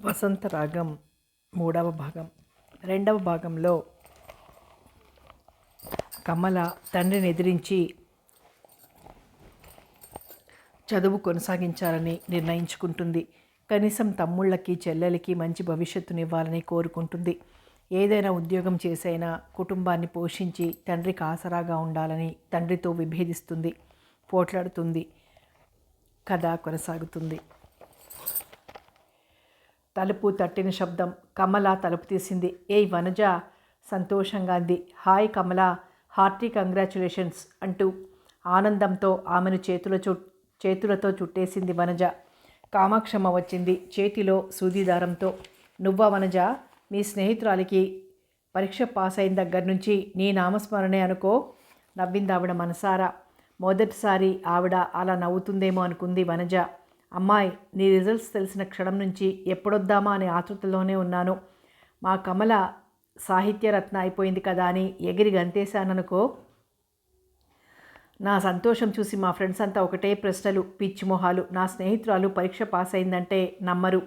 వసంతరాగం మూడవ భాగం. రెండవ భాగంలో కమల తండ్రిని ఎదిరించి చదువు కొనసాగించాలని నిర్ణయించుకుంటుంది. కనీసం తమ్ముళ్ళకి చెల్లెలకి మంచి భవిష్యత్తునివ్వాలని కోరుకుంటుంది. ఏదైనా ఉద్యోగం చేసైనా కుటుంబాన్ని పోషించి తండ్రికి ఆసరాగా ఉండాలని తండ్రితో విభేదిస్తుంది, పోట్లాడుతుంది. కథ కొనసాగుతుంది. తలుపు తట్టిన శబ్దం. కమల తలుపు తీసింది. ఏయ్ వనజ, సంతోషంగా అంది. హాయ్ కమల, హార్టీ కంగ్రాచులేషన్స్ అంటూ ఆనందంతో ఆమెను చేతులతో చుట్టేసింది వనజ. కామాక్షమ్మ వచ్చింది చేతిలో సూదిదారంతో. నువ్వా వనజ? మీ స్నేహితురాలికి పరీక్ష పాస్ అయిన దగ్గర నుంచి నీ నామస్మరణే అనుకో, నవ్వింది ఆవిడ మనసారా. మొదటిసారి ఆవిడ అలా నవ్వుతుందేమో అనుకుంది వనజ. అమ్మాయి, నీ రిజల్ట్స్ తెలిసిన క్షణం నుంచి ఎప్పుడొద్దామా అనే ఆతృతలోనే ఉన్నాను. మా కమల సాహిత్యరత్న అయిపోయింది కదా అని ఎగిరి గంతేశాననుకో. నా సంతోషం చూసి మా ఫ్రెండ్స్ అంతా ఒకటే ప్రశ్నలు, పిచ్చిమొహాలు. నా స్నేహితురాలు పరీక్ష పాస్ అయిందంటే నమ్మరు.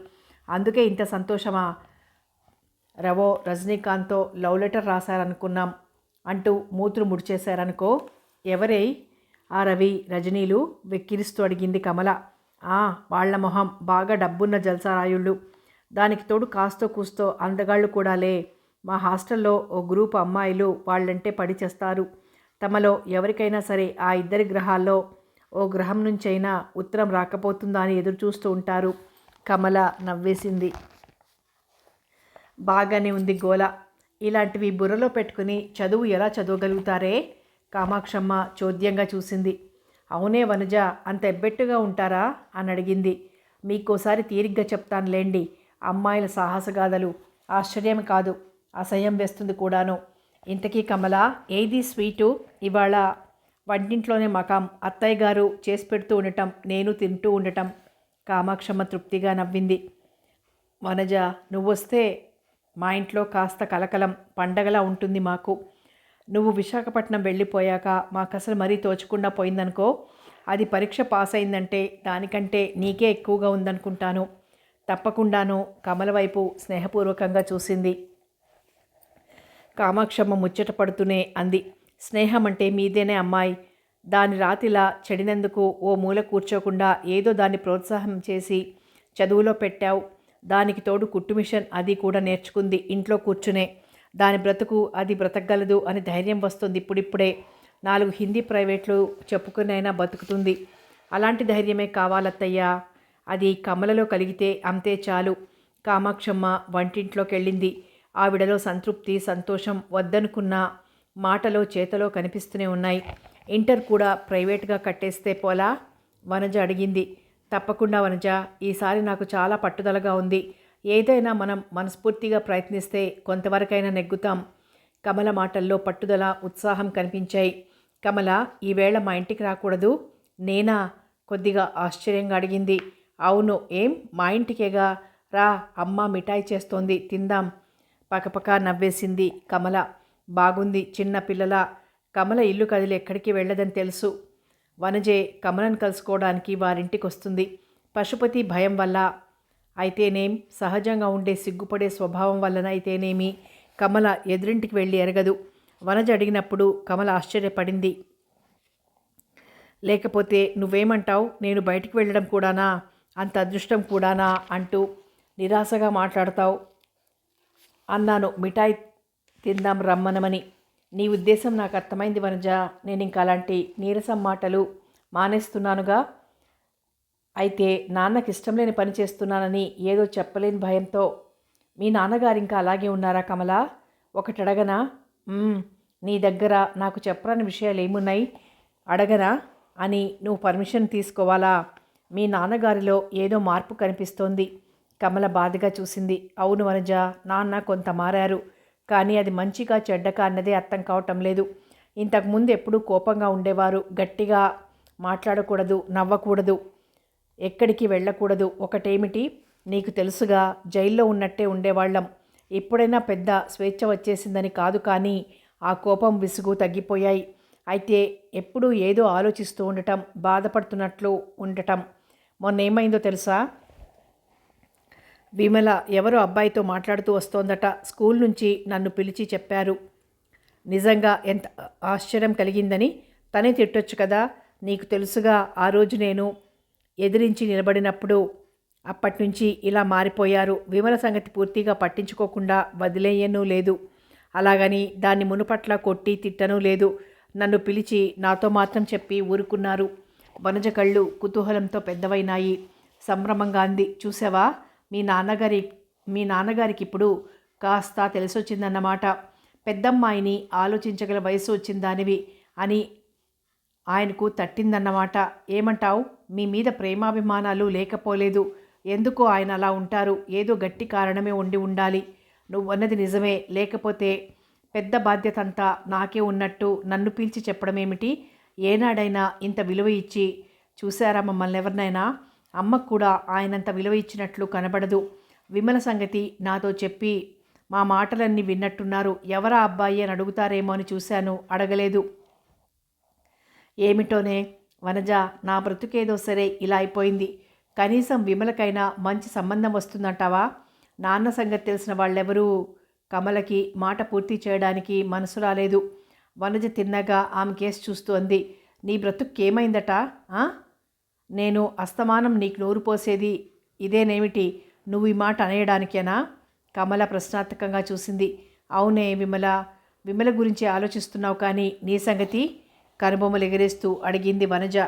అందుకే ఇంత సంతోషమా? రవో రజనీకాంత్తో లవ్ లెటర్ రాశారనుకున్నాం అంటూ మూతులు ముడిచేశారనుకో. ఎవరై ఆ రవి రజనీలు? వెక్కిరిస్తూ అడిగింది కమల. వాళ్ల మొహం, బాగా డబ్బున్న జల్సారాయుళ్ళు. దానికి తోడు కాస్తో కూస్తో అందగాళ్ళు కూడాలే. మా హాస్టల్లో ఓ గ్రూప్ అమ్మాయిలు వాళ్ళంటే పడి చేస్తారు. తమలో ఎవరికైనా సరే ఆ ఇద్దరి గ్రహాల్లో ఓ గ్రహం నుంచైనా ఉత్తరం రాకపోతుందా అని ఎదురు చూస్తూ ఉంటారు. కమల నవ్వేసింది. బాగానే ఉంది గోల. ఇలాంటివి బుర్రలో పెట్టుకుని చదువు ఎలా చదవగలుగుతారే? కామాక్షమ్మ చోద్యంగా చూసింది. అవునే వనజ, అంత ఎబ్బెట్టుగా ఉంటారా అని అడిగింది. మీకోసారి తీరిగ్గా చెప్తానులేండి. అమ్మాయిల సాహసగాథలు ఆశ్చర్యం కాదు, అసహ్యం వేస్తుంది కూడాను. ఇంతకీ కమల, ఏది స్వీటు? ఇవాళ వంటింట్లోనే మకాం. అత్తయ్య గారు చేసి పెడుతూ ఉండటం, నేను తింటూ ఉండటం. కామాక్షమ్మ తృప్తిగా నవ్వింది. వనజ, నువ్వొస్తే మా ఇంట్లో కాస్త కలకలం, పండగలా ఉంటుంది మాకు. నువ్వు విశాఖపట్నం వెళ్ళిపోయాక మాకసలు మరీ తోచకుండా పోయిందనుకో. అది పరీక్ష పాస్ అయిందంటే దానికంటే నీకే ఎక్కువగా ఉందనుకుంటాను. తప్పకుండాను కమల వైపు స్నేహపూర్వకంగా చూసింది. కామాక్షమ్మ ముచ్చట పడుతూనే అంది. స్నేహం అంటే మీదేనే అమ్మాయి. దాని రాతిలా చెడినందుకు ఓ మూల కూర్చోకుండా ఏదో దాన్ని ప్రోత్సాహం చేసి చదువులో పెట్టావు. దానికి తోడు కుట్టు మిషన్ అది కూడా నేర్చుకుంది ఇంట్లో కూర్చునే. దాని బ్రతుకు అది బ్రతకగలదు అని ధైర్యం వస్తుంది ఇప్పుడిప్పుడే. 4 హిందీ ప్రైవేట్లు చెప్పుకునైనా బతుకుతుంది. అలాంటి ధైర్యమే కావాలత్తయ్యా. అది కమలలో కలిగితే అంతే చాలు. కామాక్షమ్మ వంటింట్లోకి వెళ్ళింది. ఆవిడలో సంతృప్తి, సంతోషం వద్దనుకున్న మాటలో చేతలో కనిపిస్తూనే ఉన్నాయి. ఇంటర్ కూడా ప్రైవేట్గా కట్టేస్తే పోలా? వనజ అడిగింది. తప్పకుండా వనజ, ఈసారి నాకు చాలా పట్టుదలగా ఉంది. ఏదైనా మనం మనస్ఫూర్తిగా ప్రయత్నిస్తే కొంతవరకైనా నెగ్గుతాం. కమల మాటల్లో పట్టుదల, ఉత్సాహం కనిపించాయి. కమల, ఈవేళ మా ఇంటికి రాకూడదు? నేనా? కొద్దిగా ఆశ్చర్యంగా అడిగింది. అవును, ఏం? మా ఇంటికేగా, రా, అమ్మ మిఠాయి చేస్తోంది, తిందాం. పకపక నవ్వేసింది కమల. బాగుంది చిన్న పిల్లల. కమల ఇల్లు కదిలి ఎక్కడికి వెళ్ళదని తెలుసు. వనజే కమలను కలుసుకోవడానికి వారింటికి వస్తుంది. పశుపతి భయం వల్ల అయితేనేం, సహజంగా ఉండే సిగ్గుపడే స్వభావం వలన అయితేనేమి కమల ఎదురింటికి వెళ్ళి ఎరగదు. వనజ అడిగినప్పుడు కమల ఆశ్చర్యపడింది. లేకపోతే నువ్వేమంటావు? నేను బయటికి వెళ్ళడం కూడానా? అంత అదృష్టం కూడానా అంటూ నిరాశగా మాట్లాడతావు అన్నాను మిఠాయి తిందాం రమ్మనమని. నీ ఉద్దేశం నాకు అర్థమైంది వనజ. నేను ఇంకా అలాంటి నీరసం మాటలు మానేస్తున్నానుగా. అయితే నాన్నకి ఇష్టం లేని పని చేస్తున్నానని ఏదో చెప్పలేని భయంతో. మీ నాన్నగారు ఇంకా అలాగే ఉన్నారా కమల? ఒకటి అడగనా? నీ దగ్గర నాకు చెప్పరాని విషయాలు ఏమున్నాయి? అడగనా అని నువ్వు పర్మిషన్ తీసుకోవాలా? మీ నాన్నగారిలో ఏదో మార్పు కనిపిస్తోంది. కమల బాధగా చూసింది. అవును వనజ, నాన్న కొంత మారారు. కానీ అది మంచిగా చెడ్డగా అన్నదే అర్థం కావటం లేదు. ఇంతకుముందు ఎప్పుడూ కోపంగా ఉండేవారు. గట్టిగా మాట్లాడకూడదు, నవ్వకూడదు, ఎక్కడికి వెళ్ళకూడదు. ఒకటేమిటి, నీకు తెలుసుగా, జైల్లో ఉన్నట్టే ఉండేవాళ్ళం. ఎప్పుడైనా పెద్ద స్వేచ్ఛ వచ్చేసిందని కాదు, కానీ ఆ కోపం, విసుగు తగ్గిపోయాయి. అయితే ఎప్పుడూ ఏదో ఆలోచిస్తూ ఉండటం, బాధపడుతున్నట్లు ఉండటం. మొన్నేమైందో తెలుసా? విమల ఎవరో అబ్బాయితో మాట్లాడుతూ వస్తోందట. స్కూల్ నుంచి నన్ను పిలిచి చెప్పారు. నిజంగా ఎంత ఆశ్చర్యం కలిగిందని. తనే తిట్టొచ్చు కదా. నీకు తెలుసుగా ఆ రోజు నేను ఎదిరించి నిలబడినప్పుడు. అప్పటినుంచి ఇలా మారిపోయారు. విమల సంగతి పూర్తిగా పట్టించుకోకుండా వదిలేయనూ లేదు. అలాగని దాన్ని మునుపట్ల కొట్టి తిట్టనూ లేదు. నన్ను పిలిచి నాతో మాత్రం చెప్పి ఊరుకున్నారు. వనజ కళ్ళు కుతూహలంతో పెద్దవైనాయి. సంభ్రమంగా అంది, చూసావా, మీ నాన్నగారికి ఇప్పుడు కాస్త తెలిసొచ్చిందన్నమాట. పెద్దమ్మాయిని ఆలోచించగల వయసు వచ్చిందానివి అని ఆయనకు తట్టిందన్నమాట. ఏమంటావు? మీ మీద ప్రేమాభిమానాలు లేకపోలేదు. ఎందుకో ఆయన అలా ఉంటారు. ఏదో గట్టి కారణమే ఉండాలి. నువ్వన్నది నిజమే. లేకపోతే పెద్ద బాధ్యత అంతా నాకే ఉన్నట్టు నన్ను పిలిచి చెప్పడమేమిటి? ఏనాడైనా ఇంత విలువ ఇచ్చి చూశారా మమ్మల్ని ఎవరినైనా? అమ్మకు కూడా ఆయనంత విలువ ఇచ్చినట్లు కనబడదు. విమల సంగతి నాతో చెప్పి మా మాటలన్నీ విన్నట్టున్నారు. ఎవరా అబ్బాయి అని అడుగుతారేమో అని చూశాను, అడగలేదు. ఏమిటోనే వనజ, నా బ్రతుకేదో సరే ఇలా అయిపోయింది. కనీసం విమలకైనా మంచి సంబంధం వస్తుందంటావా? నాన్న సంగతి తెలిసిన వాళ్ళెవరూ. కమలకి మాట పూర్తి చేయడానికి మనసు రాలేదు. వనజ తిన్నగా ఆమె కేసు చూస్తూ అంది, నీ బ్రతుకేమైందట? నేను అస్తమానం నీకు నోరు పోసేది ఇదేనేమిటి? నువ్వు ఈ మాట అనేయడానికేనా? కమల ప్రశ్నార్థకంగా చూసింది. అవునే విమల గురించి ఆలోచిస్తున్నావు, కానీ నీ సంగతి? కనుబొమ్మలు ఎగరేస్తూ అడిగింది వనజ.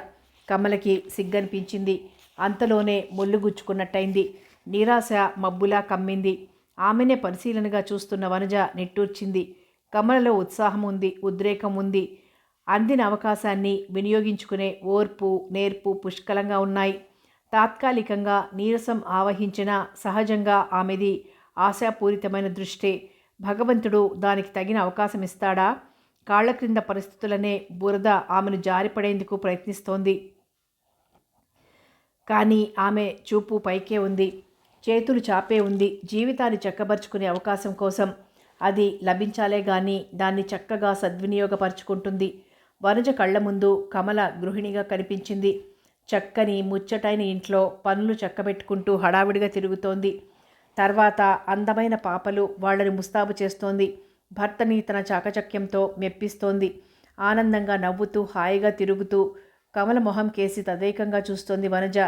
కమలకి సిగ్గనిపించింది. అంతలోనే ముళ్ళు గుచ్చుకున్నట్టయింది. నిరాశ మబ్బులా కమ్మింది. ఆమెనే పరిశీలనగా చూస్తున్న వనజ నిట్టూర్చింది. కమలలో ఉత్సాహం ఉంది, ఉద్రేకం ఉంది. అందిన అవకాశాన్ని వినియోగించుకునే ఓర్పు, నేర్పు పుష్కలంగా ఉన్నాయి. తాత్కాలికంగా నీరసం ఆవహించిన సహజంగా ఆమెది ఆశాపూరితమైన దృష్టే. భగవంతుడు దానికి తగిన అవకాశం ఇస్తాడా? కాళ్ల క్రింద పరిస్థితులనే బురద ఆమెను జారిపడేందుకు ప్రయత్నిస్తోంది. కానీ ఆమె చూపు పైకే ఉంది, చేతులు చాపే ఉంది. జీవితాన్ని చక్కబరుచుకునే అవకాశం కోసం. అది లభించాలే గాని దాన్ని చక్కగా సద్వినియోగపరుచుకుంటుంది. వనజ కళ్ళ ముందు కమల గృహిణిగా కనిపించింది. చక్కని ముచ్చటైన ఇంట్లో పనులు చక్కబెట్టుకుంటూ హడావిడిగా తిరుగుతోంది. తర్వాత అందమైన పాపలు వాళ్ళని ముస్తాబు చేస్తోంది. భర్తని తన చాకచక్యంతో మెప్పిస్తోంది. ఆనందంగా నవ్వుతూ హాయిగా తిరుగుతూ కమల మొహం కేసి తదేకంగా చూస్తోంది వనజ.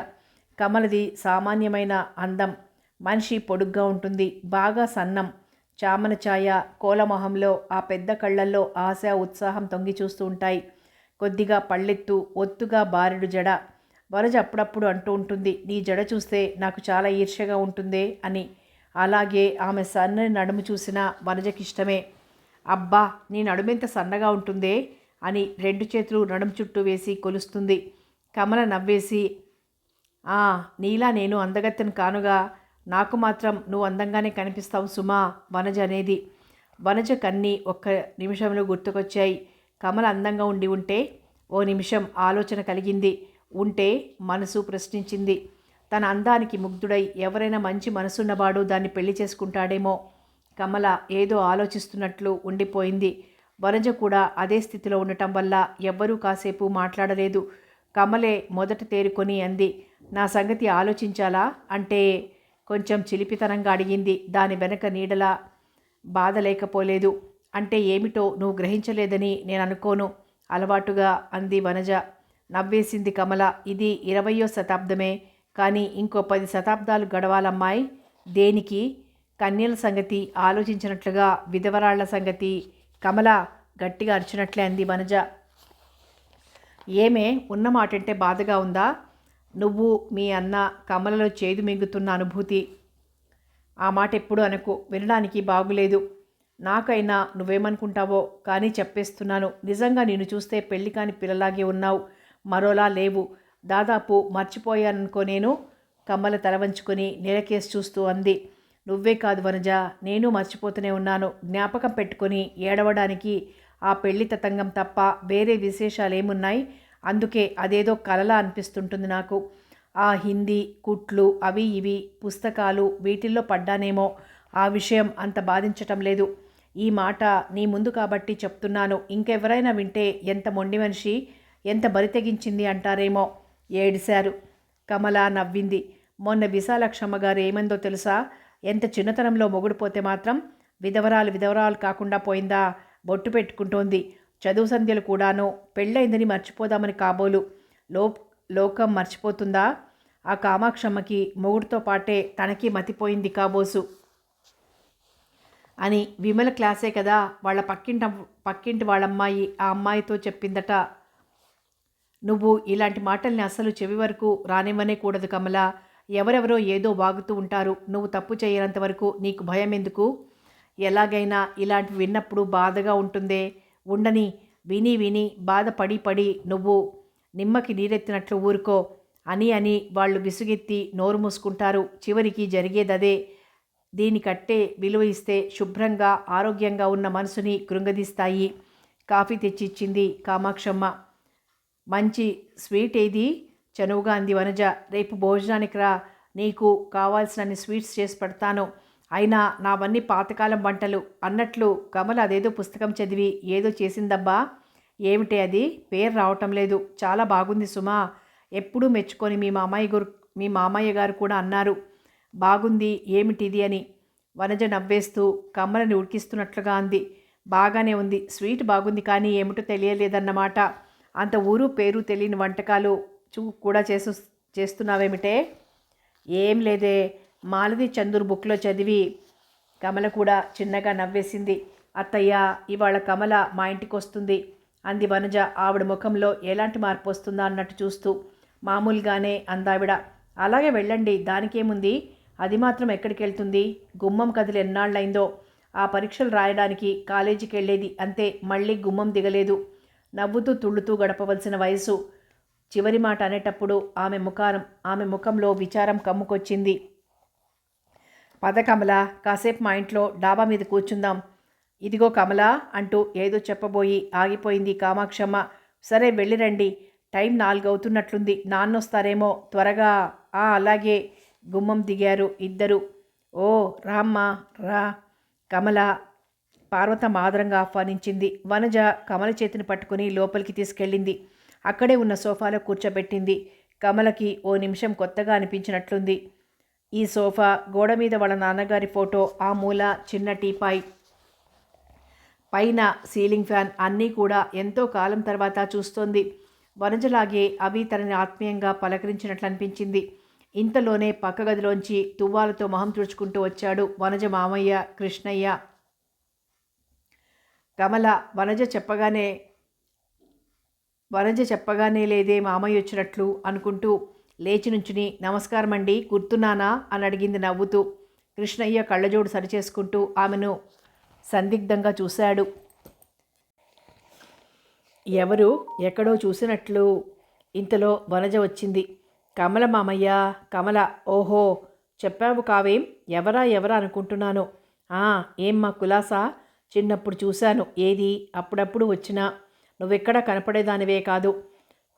కమలది సామాన్యమైన అందం. మనిషి పొడుగ్గా ఉంటుంది, బాగా సన్నం, చామన ఛాయ, కోలమొహంలో ఆ పెద్ద కళ్ళల్లో ఆశ, ఉత్సాహం తొంగి చూస్తూ ఉంటాయి. కొద్దిగా పళ్ళెత్తు, ఒత్తుగా బారెడు జడ. వనజ అప్పుడప్పుడు అంటూ ఉంటుంది, నీ జడ చూస్తే నాకు చాలా ఈర్ష్యగా ఉంటుందే అని. అలాగే ఆమె సన్నని నడుము చూసినా వనజకిష్టమే. అబ్బా, నీ నడుమెంత సన్నగా ఉంటుందే అని 2 చేతులు నడుము చుట్టూ వేసి కొలుస్తుంది. కమల నవ్వేసి, నీలా నేను అందగత్తెను కానుగా, నాకు మాత్రం నువ్వు అందంగానే కనిపిస్తావు సుమా వనజ అనేది. వనజ కన్నీ ఒక్క నిమిషంలో గుర్తుకొచ్చాయి. కమల అందంగా ఉండి ఉంటే? ఓ నిమిషం ఆలోచన కలిగింది. ఉంటే? మనసు ప్రశ్నించింది. తన అందానికి ముగ్ధుడై ఎవరైనా మంచి మనసున్నవాడు దాన్ని పెళ్లి చేసుకుంటాడేమో. కమల ఏదో ఆలోచిస్తున్నట్లు ఉండిపోయింది. వనజ కూడా అదే స్థితిలో ఉండటం వల్ల ఎవ్వరూ కాసేపు మాట్లాడలేదు. కమలే మొదట తేరుకొని అంది, నా సంగతి ఆలోచించాలా అంటే? కొంచెం చిలిపితనంగా అడిగింది. దాని వెనక నీడలా బాధ లేకపోలేదు. అంటే ఏమిటో నువ్వు గ్రహించలేదని నేను అనుకోను అలవాటుగా అంది వనజ. నవ్వేసింది కమల. ఇది 20వ శతాబ్దమే, కానీ ఇంకో 10 శతాబ్దాలు గడవాలమ్మాయి. దేనికి? కన్యల సంగతి ఆలోచించినట్లుగా విధవరాళ్ల సంగతి. కమల గట్టిగా అరిచినట్లే అంది వనజ. ఏమే, ఉన్నమాటంటే బాధగా ఉందా? నువ్వు మీ అన్న కమలలో చేదు మింగుతున్న అనుభూతి. ఆ మాట ఎప్పుడు అనకు, వినడానికి బాగులేదు. నాకైనా నువ్వేమనుకుంటావో కానీ చెప్పేస్తున్నాను. నిజంగా నిన్ను చూస్తే పెళ్లి కాని పిల్లలాగే ఉన్నావు, మరోలా లేవు. దాదాపు మర్చిపోయాననుకో నేను. కమల తల వంచుకొని నేలకేసి చూస్తూ అంది. నువ్వే కాదు వనజ, నేను మర్చిపోతూనే ఉన్నాను. జ్ఞాపకం పెట్టుకొని ఏడవడానికి ఆ పెళ్లి తతంగం తప్ప వేరే విశేషాలేమున్నాయి? అందుకే అదేదో కలలా అనిపిస్తుంటుంది నాకు. ఆ హిందీ కుట్లు అవి ఇవి పుస్తకాలు వీటిల్లో పడ్డానేమో. ఆ విషయం అంత బాధించటం లేదు. ఈ మాట నీ ముందు కాబట్టి చెప్తున్నాను. ఇంకెవరైనా వింటే ఎంత మొండి మనిషి, ఎంత బరి తెగించింది అంటారేమో. ఏడిశారు. కమల నవ్వింది. మొన్న విశాలక్షమ్మ గారు ఏమందో తెలుసా? ఎంత చిన్నతనంలో మొగుడు పోతే మాత్రం విధవరాలు కాకుండా పోయిందా? బొట్టు పెట్టుకుంటోంది. చదువు సంధ్యలు కూడాను. పెళ్ళయిందని మర్చిపోదామని కాబోలు. లో లోకం మర్చిపోతుందా? ఆ కామాక్షమ్మకి మొగుడుతో పాటే తనకి మతిపోయింది కాబోసు అని విమల క్లాసే కదా, వాళ్ళ పక్కింటి వాళ్ళమ్మాయి ఆ అమ్మాయితో చెప్పిందట. నువ్వు ఇలాంటి మాటల్ని అస్సలు చెవి వరకు రానివ్వనే కూడదు కమల. ఎవరెవరో ఏదో వాగుతూ ఉంటారు. నువ్వు తప్పు చేయనంత వరకు నీకు భయం ఎందుకు? ఎలాగైనా ఇలాంటివి విన్నప్పుడు బాధగా ఉంటుందే. ఉండని. విని విని బాధపడి పడి నువ్వు నిమ్మకి నీరెత్తినట్లు ఊరుకో అని వాళ్ళు విసుగెత్తి నోరు మూసుకుంటారు. చివరికి జరిగేదదే. దీనికట్టే విలువ ఇస్తే శుభ్రంగా ఆరోగ్యంగా ఉన్న మనసుని కృంగదీస్తాయి. కాఫీ తెచ్చిచ్చింది కామాక్షమ్మ. మంచి స్వీట్ ఏది? చనువుగా అంది వనజ. రేపు భోజనానికి రా, నీకు కావాల్సినన్ని స్వీట్స్ చేసి పెడతాను. అయినా నావన్నీ పాతకాలం వంటలు. అన్నట్లు కమల అదేదో పుస్తకం చదివి ఏదో చేసిందబ్బా. ఏమిటే అది? పేరు రావటం లేదు. చాలా బాగుంది సుమా. ఎప్పుడూ మెచ్చుకొని మీ మామయ్య గారు కూడా అన్నారు బాగుంది ఏమిటిది అని. వనజ నవ్వేస్తూ కమలని ఉడికిస్తున్నట్లుగా అంది. బాగానే ఉంది, స్వీట్ బాగుంది, కానీ ఏమిటో తెలియలేదన్నమాట. అంత ఊరు పేరు తెలియని వంటకాలు కూడా చేస్తున్నావేమిటే? ఏం లేదే, మాలతి చందూర్ బుక్లో చదివి. కమల కూడా చిన్నగా నవ్వేసింది. అత్తయ్య, ఇవాళ కమల మా ఇంటికి వస్తుంది అంది వనజ ఆవిడ ముఖంలో ఎలాంటి మార్పు వస్తుందా అన్నట్టు చూస్తూ. మామూలుగానే అందావిడ. అలాగే వెళ్ళండి, దానికేముంది. అది మాత్రం ఎక్కడికి వెళ్తుంది? గుమ్మం కదిలి ఎన్నాళ్ళైందో. ఆ పరీక్షలు రాయడానికి కాలేజీకి వెళ్ళేది అంతే, మళ్ళీ గుమ్మం దిగలేదు. నవ్వుతూ తుళ్ళుతూ గడపవలసిన వయసు. చివరి మాట అనేటప్పుడు ఆమె ముఖంలో విచారం కమ్ముకొచ్చింది. పద కమల, కాసేపు మా ఇంట్లో డాబా మీద కూర్చుందాం. ఇదిగో కమల అంటూ ఏదో చెప్పబోయి ఆగిపోయింది కామాక్షమ్మ. సరే వెళ్ళిరండి, టైం 4 అవుతున్నట్లుంది. నాన్నొస్తారేమో, త్వరగా. అలాగే. గుమ్మం దిగారు ఇద్దరు. ఓ రామ్మా రా. కమల పార్వతమ్మ ఆదరంగా ఆహ్వానించింది. వనజ కమల చేతిని పట్టుకుని లోపలికి తీసుకెళ్ళింది. అక్కడే ఉన్న సోఫాలో కూర్చోబెట్టింది. కమలకి ఓ నిమిషం కొత్తగా అనిపించినట్లుంది. ఈ సోఫా, గోడ మీద వాళ్ళ నాన్నగారి ఫోటో, ఆ మూల చిన్న టీపాయ్, పైన సీలింగ్ ఫ్యాన్ అన్నీ కూడా ఎంతో కాలం తర్వాత చూస్తోంది. వనజలాగే అవి తనని ఆత్మీయంగా పలకరించినట్లు అనిపించింది. ఇంతలోనే పక్క గదిలోంచి తువ్వాలతో మొహం తుడుచుకుంటూ వచ్చాడు వనజ మామయ్య కృష్ణయ్య. కమల వనజ చెప్పగానే లేదే మామయ్య వచ్చినట్లు అనుకుంటూ లేచి నుంచుని, నమస్కారం అండి, గుర్తున్నానా అని అడిగింది నవ్వుతూ. కృష్ణయ్య కళ్ళజోడు సరిచేసుకుంటూ ఆమెను సందిగ్ధంగా చూశాడు. ఎవరు ఎక్కడో చూసినట్లు. ఇంతలో వనజ వచ్చింది. కమల మామయ్య. కమల. ఓహో, చెప్పావు కావేం? ఎవరా అనుకుంటున్నాను. ఏమ్మా కులాసా? చిన్నప్పుడు చూశాను. ఏది? అప్పుడప్పుడు వచ్చినా నువ్వెక్కడా కనపడేదానివే కాదు.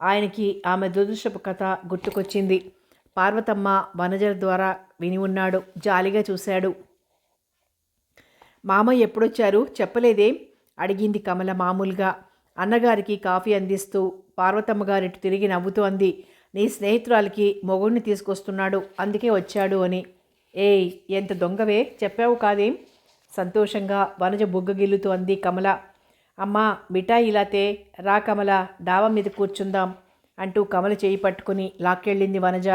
ఆయనకి ఆమె దురదృష్టపు కథ గుర్తుకొచ్చింది. పార్వతమ్మ వనజల ద్వారా విని ఉన్నాడు. జాలిగా చూశాడు. మామయ్య ఎప్పుడొచ్చారు? చెప్పలేదేం? అడిగింది కమల మామూలుగా. అన్నగారికి కాఫీ అందిస్తూ పార్వతమ్మ గారిటి తిరిగి నవ్వుతూ అంది. నీ స్నేహితురాలికి మొగుడిని తీసుకొస్తున్నాడు, అందుకే వచ్చాడు అని. ఏయ్, ఎంత దొంగవే, చెప్పావు కాదేం? సంతోషంగా వనజ బుగ్గగిల్లుతూ అంది కమల. అమ్మా, మిఠాయి ఇలాతే. రా కమల, డాబా మీద కూర్చుందాం అంటూ కమల చేయి పట్టుకుని లాక్కెళ్ళింది వనజ.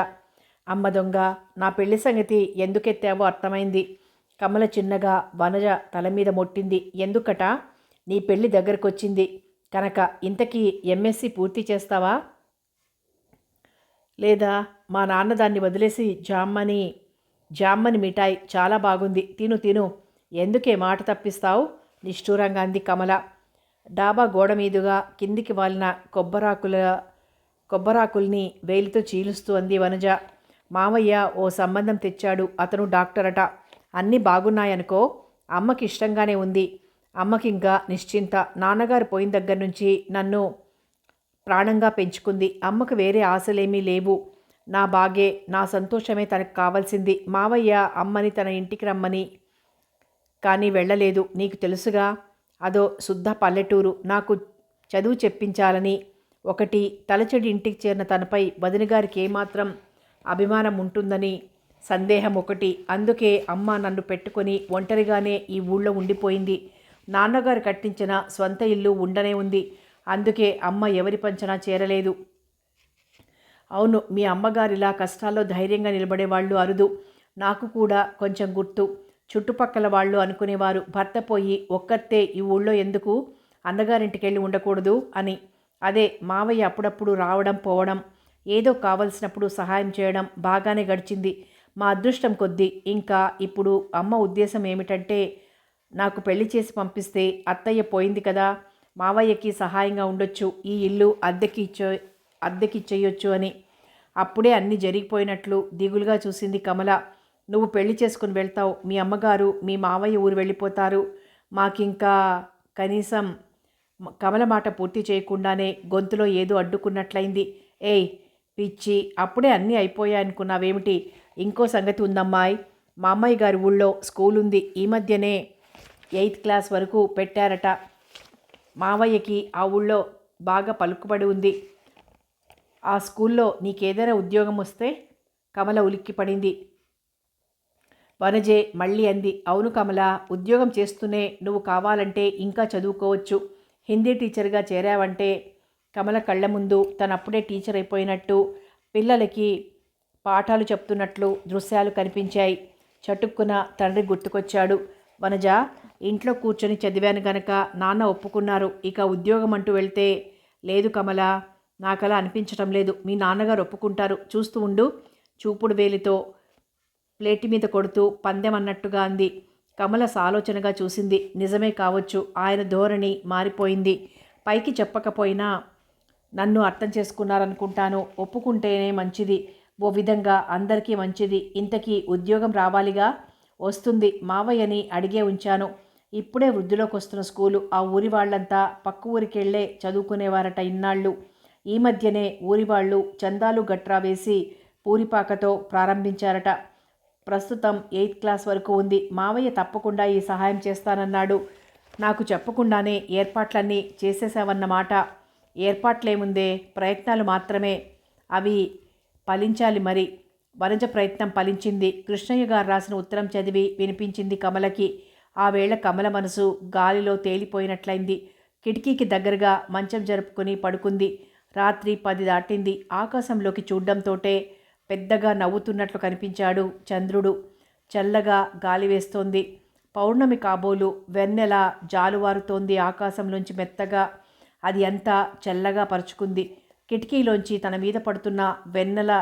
అమ్మ దొంగ, నా పెళ్లి సంగతి ఎందుకెత్తావో అర్థమైంది. కమల చిన్నగా వనజ తల మీద మొట్టింది. ఎందుకట? నీ పెళ్లి దగ్గరకొచ్చింది కనుక. ఇంతకీ ఎంఎస్సి పూర్తి చేస్తావా? లేదా మా నాన్న దాన్ని వదిలేసి జామ్మని మిఠాయి చాలా బాగుంది, తిను. ఎందుకే మాట తప్పిస్తావు? నిష్ఠూరంగా అంది కమల. డాబా గోడ మీదుగా కిందికి వాలిన కొబ్బరాకుల్ని వేలితో చీలుస్తూ అంది వనజ. మావయ్య ఓ సంబంధం తెచ్చాడు. అతను డాక్టరట. అన్నీ బాగున్నాయనుకో. అమ్మకి ఇష్టంగానే ఉంది. అమ్మకింకా నిశ్చింత. నాన్నగారు పోయిన దగ్గర నుంచి నన్ను ప్రాణంగా పెంచుకుంది. అమ్మకు వేరే ఆశలేమీ లేవు. నా బాగే, నా సంతోషమే తనకు కావాల్సింది. మావయ్య అమ్మని తన ఇంటికి రమ్మని కానీ వెళ్ళలేదు. నీకు తెలుసుగా, అదో శుద్ధ పల్లెటూరు. నాకు చదువు చెప్పించాలని ఒకటి తలచెడి ఇంటికి చేరిన తనపై వదినగారికి ఏమాత్రం అభిమానం ఉంటుందని సందేహం ఒకటి. అందుకే అమ్మ నన్ను పెట్టుకొని ఒంటరిగానే ఈ ఊళ్ళో ఉండిపోయింది. నాన్నగారు కట్టించిన స్వంత ఇల్లు ఉండనే ఉంది. అందుకే అమ్మ ఎవరి పంచనా చేరలేదు. అవును, మీ అమ్మగారిలా కష్టాల్లో ధైర్యంగా నిలబడేవాళ్ళు అరుదు. నాకు కూడా కొంచెం గుర్తు. చుట్టుపక్కల వాళ్ళు అనుకునేవారు, భర్త పోయి ఒక్కతే ఈ ఊళ్ళో ఎందుకు, అన్నగారింటికెళ్ళి ఉండకూడదు అని. అదే మావయ్య అప్పుడప్పుడు రావడం పోవడం, ఏదో కావలసినప్పుడు సహాయం చేయడం బాగానే గడిచింది. మా అదృష్టం కొద్దీ. ఇంకా ఇప్పుడు అమ్మ ఉద్దేశం ఏమిటంటే, నాకు పెళ్లి చేసి పంపిస్తే అత్తయ్య పోయింది కదా, మావయ్యకి సహాయంగా ఉండొచ్చు, ఈ ఇల్లు అద్దెకిచ్చేయొచ్చు అని. అప్పుడే అన్నీ జరిగిపోయినట్లు దిగులుగా చూసింది కమల. నువ్వు పెళ్లి చేసుకుని వెళ్తావు, మీ అమ్మగారు మీ మావయ్య ఊరు వెళ్ళిపోతారు, మాకింకా కనీసం. కమల మాట పూర్తి చేయకుండానే గొంతులో ఏదో అడ్డుకున్నట్లయింది. ఏయ్ పిచ్చి, అప్పుడే అన్నీ అయిపోయాయనుకున్నావేమిటి? ఇంకో సంగతి ఉందమ్మాయి. మా అమ్మాయి గారి ఊళ్ళో స్కూల్ ఉంది. ఈ మధ్యనే 8th క్లాస్ వరకు పెట్టారట. మావయ్యకి ఆ ఊళ్ళో బాగా పలుకుబడి ఉంది. ఆ స్కూల్లో నీకేదైనా ఉద్యోగం వస్తే? కమల ఉలిక్కిపడింది. వనజే మళ్ళీ అంది. అవును కమల, ఉద్యోగం చేస్తూనే నువ్వు కావాలంటే ఇంకా చదువుకోవచ్చు. హిందీ టీచర్గా చేరావంటే. కమల కళ్ళ ముందు తనప్పుడే టీచర్ అయిపోయినట్టు, పిల్లలకి పాఠాలు చెప్తున్నట్లు దృశ్యాలు కనిపించాయి. చటుక్కున తండ్రి గుర్తుకొచ్చాడు. వనజ, ఇంట్లో కూర్చొని చదివాను గనక నాన్న ఒప్పుకున్నారు. ఇక ఉద్యోగం అంటూ వెళ్తే? లేదు కమల, నాకలా అనిపించటం లేదు. మీ నాన్నగారు ఒప్పుకుంటారు, చూస్తూ ఉండు. చూపుడు వేలితో ప్లేటి మీద కొడుతూ పందెం అన్నట్టుగా అంది. కమల సాలోచనగా చూసింది. నిజమే కావచ్చు. ఆయన ధోరణి మారిపోయింది. పైకి చెప్పకపోయినా నన్ను అర్థం చేసుకున్నారనుకుంటాను. ఒప్పుకుంటేనే మంచిది. ఓ విధంగా అందరికీ మంచిది. ఇంతకీ ఉద్యోగం రావాలిగా? వస్తుంది. మావయ్యని అడిగే ఉంచాను. ఇప్పుడే వృద్ధిలోకి వస్తున్న స్కూలు. ఆ ఊరి వాళ్ళంతా పక్క ఊరికెళ్లే చదువుకునేవారట ఇన్నాళ్ళు. ఈ మధ్యనే ఊరి వాళ్ళు చందాలు గట్రా వేసి పూరిపాకతో ప్రారంభించారట. ప్రస్తుతం 8th క్లాస్ వరకు ఉంది. మావయ్య తప్పకుండా ఈ సహాయం చేస్తానన్నాడు. నాకు చెప్పకుండానే ఏర్పాట్లన్నీ చేసేసావన్నమాట. ఏర్పాట్లేముందే, ప్రయత్నాలు మాత్రమే. అవి ఫలించాలి మరి. వనజ ప్రయత్నం ఫలించింది. కృష్ణయ్య గారు రాసిన ఉత్తరం చదివి వినిపించింది కమలకి. ఆ వేళ కమల మనసు గాలిలో తేలిపోయినట్లయింది. కిటికీకి దగ్గరగా మంచం జరుపుకొని పడుకుంది. రాత్రి 10 దాటింది. ఆకాశంలోకి చూడ్డంతోటే పెద్దగా నవ్వుతున్నట్లు కనిపించాడు చంద్రుడు. చల్లగా గాలి వేస్తోంది. పౌర్ణమి కాబోలు వెన్నెల జాలువారుతోంది ఆకాశంలోంచి మెత్తగా. అది అంతా చల్లగా పరుచుకుంది. కిటికీలోంచి తన మీద పడుతున్న వెన్నెల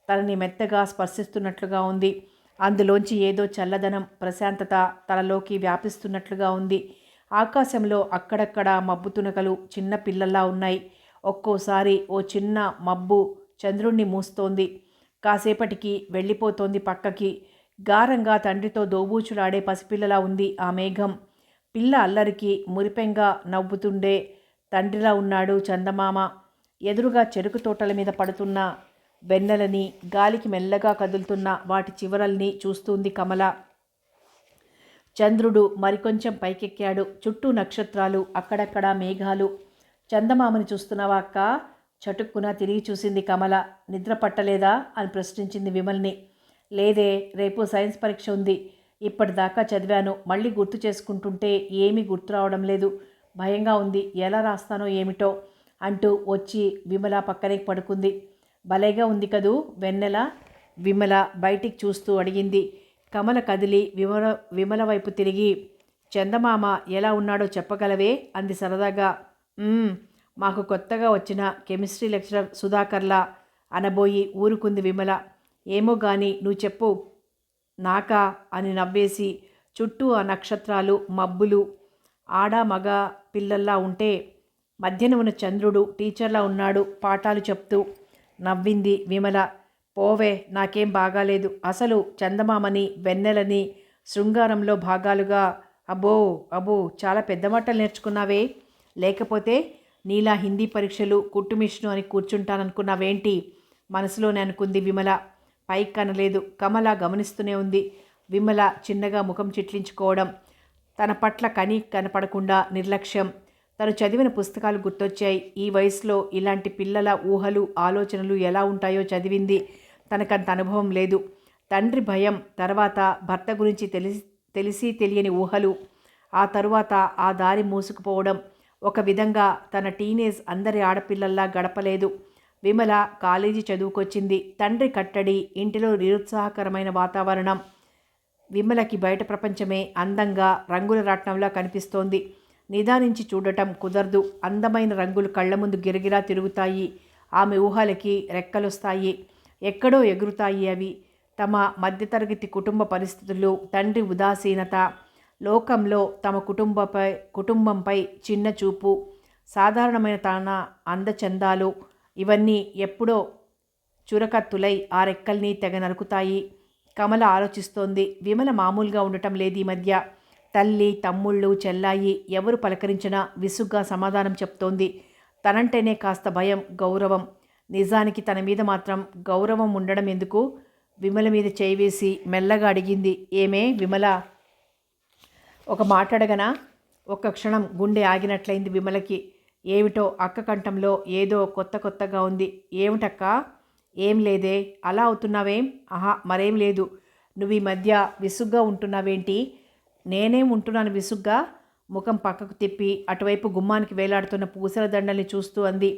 తనని మెత్తగా స్పర్శిస్తున్నట్లుగా ఉంది. అందులోంచి ఏదో చల్లదనం, ప్రశాంతత తనలోకి వ్యాపిస్తున్నట్లుగా ఉంది. ఆకాశంలో అక్కడక్కడ మబ్బు తునకలు చిన్న పిల్లల్లా ఉన్నాయి. ఒక్కోసారి ఓ చిన్న మబ్బు చంద్రుణ్ణి మూస్తోంది. కాసేపటికి వెళ్ళిపోతోంది పక్కకి. గారంగా తండ్రితో దోబూచులాడే పసిపిల్లలా ఉంది ఆ మేఘం. పిల్ల అల్లరికి మురిపెంగా నవ్వుతుండే తండ్రిలా ఉన్నాడు చందమామ. ఎదురుగా చెరుకు తోటల మీద పడుతున్న వెన్నెలని, గాలికి మెల్లగా కదులుతున్న వాటి చివరల్ని చూస్తుంది కమల. చంద్రుడు మరికొంచెం పైకెక్కాడు. చుట్టూ నక్షత్రాలు, అక్కడక్కడ మేఘాలు. చందమామని చూస్తున్నావా అక్క? చటుక్కున తిరిగి చూసింది కమల. నిద్ర పట్టలేదా అని ప్రశ్నించింది విమల్ని. లేదే, రేపు సైన్స్ పరీక్ష ఉంది. ఇప్పటిదాకా చదివాను. మళ్ళీ గుర్తు చేసుకుంటుంటే ఏమీ గుర్తు రావడం లేదు. భయంగా ఉంది. ఎలా రాస్తానో ఏమిటో అంటూ వచ్చి విమల పక్కనే పడుకుంది. భలేగా ఉంది కదూ వెన్నెల? విమల బయటికి చూస్తూ అడిగింది. కమల కదిలి విమల వైపు తిరిగి, చందమామ ఎలా ఉన్నాడో చెప్పగలవే అంది సరదాగా. మాకు కొత్తగా వచ్చిన కెమిస్ట్రీ లెక్చరర్ సుధాకర్లా అనబోయి ఊరుకుంది విమల. ఏమో గాని నువ్వు చెప్పు. నాకా అని నవ్వేసి, చుట్టూ ఆ నక్షత్రాలు, మబ్బులు ఆడ మగ పిల్లల్లా ఉంటే మధ్యన ఉన్న చంద్రుడు టీచర్లా ఉన్నాడు పాఠాలు చెప్తూ. నవ్వింది విమల. పోవే, నాకేం బాగాలేదు. అసలు చందమామని, వెన్నెలని శృంగారంలో భాగాలుగా. అబ్బో అబ్బో, చాలా పెద్ద మాటలు నేర్చుకున్నావే. లేకపోతే నీలా హిందీ పరీక్షలు, కుట్టుమిషను అని కూర్చుంటాననుకున్నావేంటి? మనసులోనే అనుకుంది విమల. పైకి కనలేదు. కమల గమనిస్తూనే ఉంది. విమల చిన్నగా ముఖం చిట్లించుకోవడం, తన పట్ల కని కనపడకుండా నిర్లక్ష్యం. తను చదివిన పుస్తకాలు గుర్తొచ్చాయి. ఈ వయసులో ఇలాంటి పిల్లల ఊహలు, ఆలోచనలు ఎలా ఉంటాయో చదివింది. తనకంత అనుభవం లేదు. తండ్రి భయం, తర్వాత భర్త గురించి తెలిసి తెలియని ఊహలు, ఆ తరువాత ఆ దారి మూసుకుపోవడం. ఒక విధంగా తన టీనేజ్ అందరి ఆడపిల్లల్లా గడపలేదు. విమల కాలేజీ చదువుకొచ్చింది. తండ్రి కట్టడి, ఇంటిలో నిరుత్సాహకరమైన వాతావరణం. విమలకి బయట ప్రపంచమే అందంగా రంగుల రాట్నంలా కనిపిస్తోంది. నిదానించి చూడటం కుదరదు. అందమైన రంగులు కళ్ళ ముందు గిరగిరా తిరుగుతాయి. ఆమె ఊహలకి రెక్కలొస్తాయి. ఎక్కడో ఎగురుతాయి అవి. తమ మధ్యతరగతి కుటుంబ పరిస్థితులు, తండ్రి ఉదాసీనత, లోకంలో తమ కుటుంబంపై చిన్న చూపు, సాధారణమైన తన అందచందాలు, ఇవన్నీ ఎప్పుడో చురకత్తులై ఆ రెక్కల్ని తెగ నరుకుతాయి. కమల ఆలోచిస్తోంది. విమల మామూలుగా ఉండటం లేదు ఈ మధ్య. తల్లి, తమ్ముళ్ళు, చెల్లాయి ఎవరు పలకరించినా విసుగ్గా సమాధానం చెప్తోంది. తనంటేనే కాస్త భయం, గౌరవం. నిజానికి తన మీద మాత్రం గౌరవం ఉండడం ఎందుకు? విమల మీద చేయి వేసి మెల్లగా అడిగింది. ఏమే విమల, ఒక మాట అడగనా? ఒక్క క్షణం గుండె ఆగినట్లయింది విమలకి. ఏమిటో అక్క కంఠంలో ఏదో కొత్తగా ఉంది. ఏమిటక్క? ఏం లేదే, అలా అవుతున్నావేం? ఆహా, మరేం లేదు. నువ్వు ఈ మధ్య విసుగ్గా ఉంటున్నావేంటి? నేనేం ఉంటున్నాను విసుగ్గా? ముఖం పక్కకు తిప్పి అటువైపు గుమ్మానికి వేలాడుతున్న పూసల దండల్ని చూస్తూ అంది.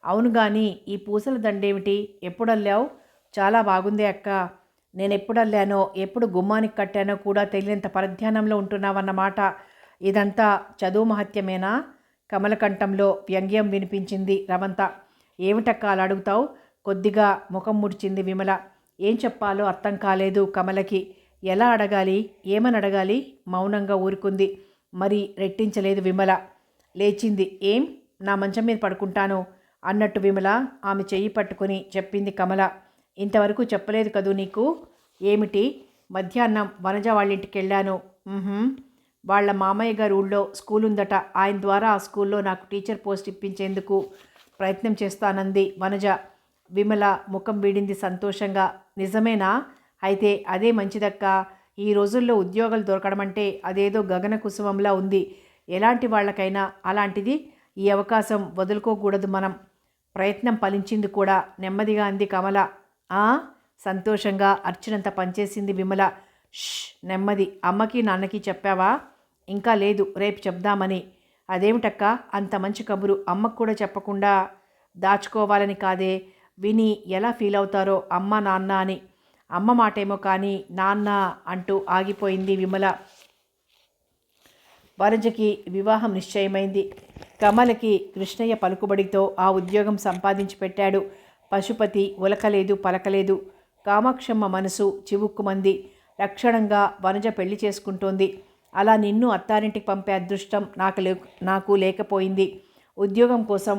అవును గాని ఈ పూసల దండేమిటి? ఎప్పుడల్లావు? చాలా బాగుందే అక్క. నేనెప్పుడల్లానో, ఎప్పుడు గుమ్మానికి కట్టానో కూడా తెలియనంత పరధ్యానంలో ఉంటున్నావన్నమాట. ఇదంతా చదువు మహత్యమేనా? కమలకంఠంలో వ్యంగ్యం వినిపించింది. రవంత. ఏమిటక్క అలా అడుగుతావు? కొద్దిగా ముఖం ముడిచింది విమల. ఏం చెప్పాలో అర్థం కాలేదు కమలకి. ఎలా అడగాలి, ఏమని అడగాలి? మౌనంగా ఊరుకుంది. మరి రెట్టించలేదు విమల. లేచింది. ఏం, నా మంచం మీద పడుకుంటాను అన్నట్టు విమల ఆమె చెయ్యి పట్టుకుని చెప్పింది కమల. ఇంతవరకు చెప్పలేదు కదూ నీకు? ఏమిటి? మధ్యాహ్నం వనజ వాళ్ళింటికి వెళ్ళాను. వాళ్ళ మామయ్య గారి ఊళ్ళో స్కూల్ ఉందట. ఆయన ద్వారా ఆ స్కూల్లో నాకు టీచర్ పోస్ట్ ఇప్పించేందుకు ప్రయత్నం చేస్తానంది వనజ. విమల ముఖం వీడింది సంతోషంగా. నిజమేనా? అయితే అదే మంచిదక్క. ఈ రోజుల్లో ఉద్యోగాలు దొరకడం అంటే అదేదో గగన కుసుమంలా ఉంది. ఎలాంటి వాళ్ళకైనా. అలాంటిది ఈ అవకాశం వదులుకోకూడదు మనం. ప్రయత్నం ఫలించింది కూడా, నెమ్మదిగా అంది కమల. సంతోషంగా అర్చినంత పనిచేసింది విమల. నెమ్మది. అమ్మకి నాన్నకి చెప్పావా? ఇంకా లేదు, రేపు చెప్దామని. అదేమిటక్క అంత మంచి కబురు అమ్మకు కూడా చెప్పకుండా? దాచుకోవాలని కాదే, విని ఎలా ఫీల్ అవుతారో అమ్మ నాన్న అని. అమ్మ మాటేమో కానీ నాన్న అంటూ ఆగిపోయింది విమల. వనజకి వివాహం నిశ్చయమైంది. కమలకి కృష్ణయ్య పలుకుబడితో ఆ ఉద్యోగం సంపాదించి పెట్టాడు. పశుపతి ఉలకలేదు, పలకలేదు. కామాక్షమ్మ మనసు చివుక్కుమంది. లక్షణంగా వనజ పెళ్లి చేసుకుంటోంది. అలా నిన్ను అత్తారింటికి పంపే అదృష్టం నాకు లేకపోయింది. ఉద్యోగం కోసం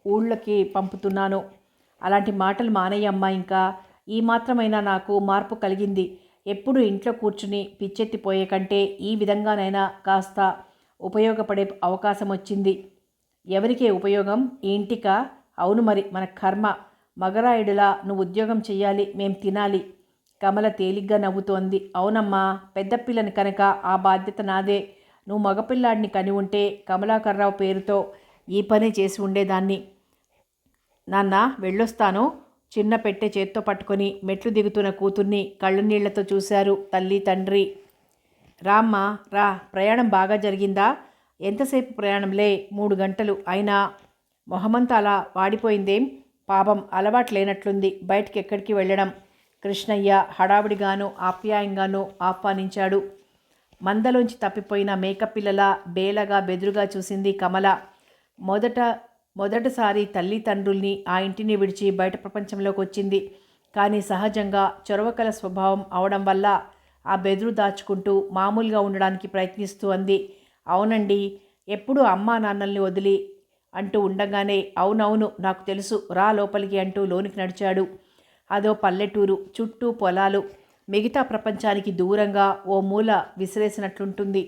ఊళ్ళకి పంపుతున్నాను. అలాంటి మాటలు మానేయమ్మా. ఇంకా ఈ మాత్రమైనా నాకు మార్పు కలిగింది. ఎప్పుడు ఇంట్లో కూర్చుని పిచ్చెత్తిపోయే కంటే ఈ విధంగానైనా కాస్త ఉపయోగపడే అవకాశం వచ్చింది. ఎవరికే ఉపయోగం? ఈ ఇంటికా? అవును మరి, మన కర్మ. మగరాయుడులా నువ్వు ఉద్యోగం చెయ్యాలి, మేం తినాలి. కమల తేలిగ్గా నవ్వుతోంది. అవునమ్మా, పెద్ద పిల్లని కనుక ఆ బాధ్యత నాదే. నువ్వు మగపిల్లాడిని కని ఉంటే కమలాకర్రావు పేరుతో ఈ పనే చేసి ఉండేదాన్ని. నాన్న వెళ్ళొస్తాను. చిన్న పెట్టె చేత్తో పట్టుకొని మెట్లు దిగుతున్న కూతుర్ని కళ్ళనీళ్లతో చూశారు తల్లి తండ్రి. రామ్మా రా, ప్రయాణం బాగా జరిగిందా? ఎంతసేపు ప్రయాణంలే? 3 గంటలు. అయినా మొహమంతా అలా వాడిపోయిందేం? పాపం అలవాటు లేనట్లుంది బయటికి ఎక్కడికి వెళ్ళడం. కృష్ణయ్య హడావిడిగాను ఆప్యాయంగానూ ఆహ్వానించాడు. మందలోంచి తప్పిపోయిన మేకపిల్లలా బేలగా బెదురుగా చూసింది కమల. మొదటిసారి తల్లిదండ్రుల్ని ఆ ఇంటిని విడిచి బయట ప్రపంచంలోకి వచ్చింది. కానీ సహజంగా చొరవకల స్వభావం అవడం వల్ల ఆ బెదురు దాచుకుంటూ మామూలుగా ఉండడానికి ప్రయత్నిస్తూ అంది. అవునండి, ఎప్పుడూ అమ్మా నాన్నల్ని వదిలి అంటూ ఉండగానే అవునవును నాకు తెలుసు, రా లోపలికి అంటూ లోనికి నడిచాడు. అదో పల్లెటూరు, చుట్టూ పొలాలు, మిగతా ప్రపంచానికి దూరంగా ఓ మూల విసిరేసినట్లుంటుంది.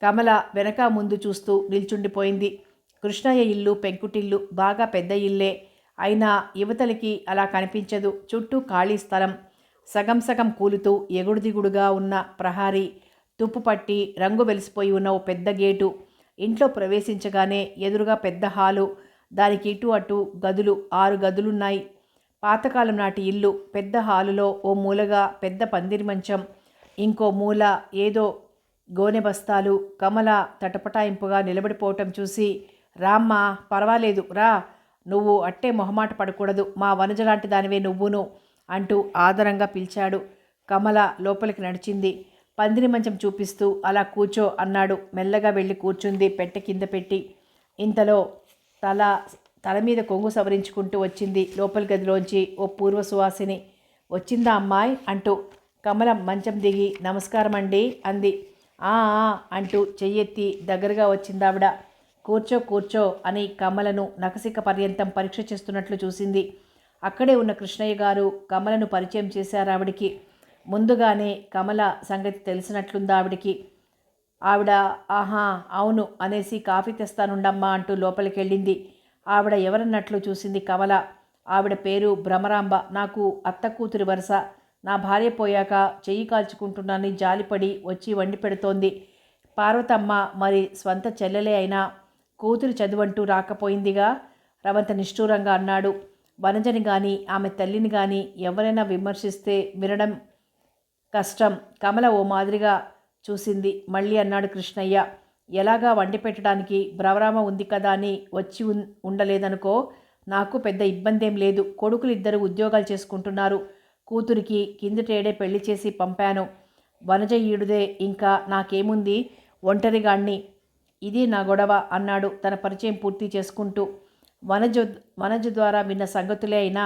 కమల వెనక ముందు చూస్తూ నిల్చుండిపోయింది. కృష్ణయ్య ఇల్లు పెంకుటిల్లు, బాగా పెద్ద ఇల్లే. అయినా యువతలకి అలా కనిపించదు. చుట్టూ ఖాళీ స్థలం, సగం సగం కూలుతూ ఎగుడుదిగుడుగా ఉన్న ప్రహారీ, తుప్పుపట్టి రంగు వెలిసిపోయి ఉన్న ఓ పెద్ద గేటు. ఇంట్లో ప్రవేశించగానే ఎదురుగా పెద్ద హాలు, దానికి ఇటు అటు గదులు, 6 గదులున్నాయి. పాతకాలం నాటి ఇల్లు. పెద్ద హాలులో ఓ మూలగా పెద్ద పందిరి మంచం, ఇంకో మూల ఏదో గోనె బస్తాలు. కమల తటపటాయింపుగా నిలబడిపోవటం చూసి, రామ్మా, పర్వాలేదు రా, నువ్వు అట్టే మొహమాట పడకూడదు, మా వనజ లాంటి దానివే నువ్వును అంటూ ఆదరంగా పిలిచాడు. కమల లోపలికి నడిచింది. పందిరి మంచం చూపిస్తూ అలా కూర్చో అన్నాడు. మెల్లగా వెళ్ళి కూర్చుంది, పెట్టె కింద పెట్టి. ఇంతలో తల మీద కొంగు సవరించుకుంటూ వచ్చింది లోపలి గదిలోంచి ఓ పూర్వ సువాసిని. వచ్చిందా అమ్మాయి అంటూ. కమల మంచం దిగి నమస్కారం అండి అంది. ఆ అంటూ చెయ్యెత్తి దగ్గరగా వచ్చిందావిడ. కూర్చో కూర్చో అని కమలను నఖశిఖ పర్యంతం పరీక్ష చేస్తున్నట్లు చూసింది. అక్కడే ఉన్న కృష్ణయ్య గారు కమలను పరిచయం చేశారు ఆవిడికి. ముందుగానే కమల సంగతి తెలిసినట్లుంది ఆవిడికి. ఆవిడ ఆహా అవును అనేసి కాఫీ తెస్తానుండమ్మా అంటూ లోపలికి వెళ్ళింది. ఆవిడ ఎవరన్నట్లు చూసింది కమల. ఆవిడ పేరు భ్రమరాంబ. నాకు అత్త కూతురి వరుస. నా భార్య పోయాక చెయ్యి కాల్చుకుంటున్నానని జాలిపడి వచ్చి వండి పెడుతోంది. పార్వతమ్మ మరి స్వంత చెల్లెలే అయినా కూతురి చదువంటూ రాకపోయిందిగా రవంత నిష్ఠూరంగా అన్నాడు. వనజని గాని ఆమె తల్లిని గాని ఎవరైనా విమర్శిస్తే వినడం కష్టం. కమల ఓ మాదిరిగా చూసింది. మళ్ళీ అన్నాడు కృష్ణయ్య. ఎలాగా వండి పెట్టడానికి భ్రమరామ ఉంది కదా అని వచ్చి ఉండలేదనుకో, నాకు పెద్ద ఇబ్బందేం లేదు. కొడుకులు ఇద్దరు ఉద్యోగాలు చేసుకుంటున్నారు. కూతురికి కిందటేడే పెళ్లి చేసి పంపాను. వనజ ఈడుదే, ఇంకా నాకేముంది, ఒంటరిగాణ్ణి. ఇది నా గొడవ అన్నాడు తన పరిచయం పూర్తి చేసుకుంటూ. వనజ ద్వారా విన్న సంగతులే అయినా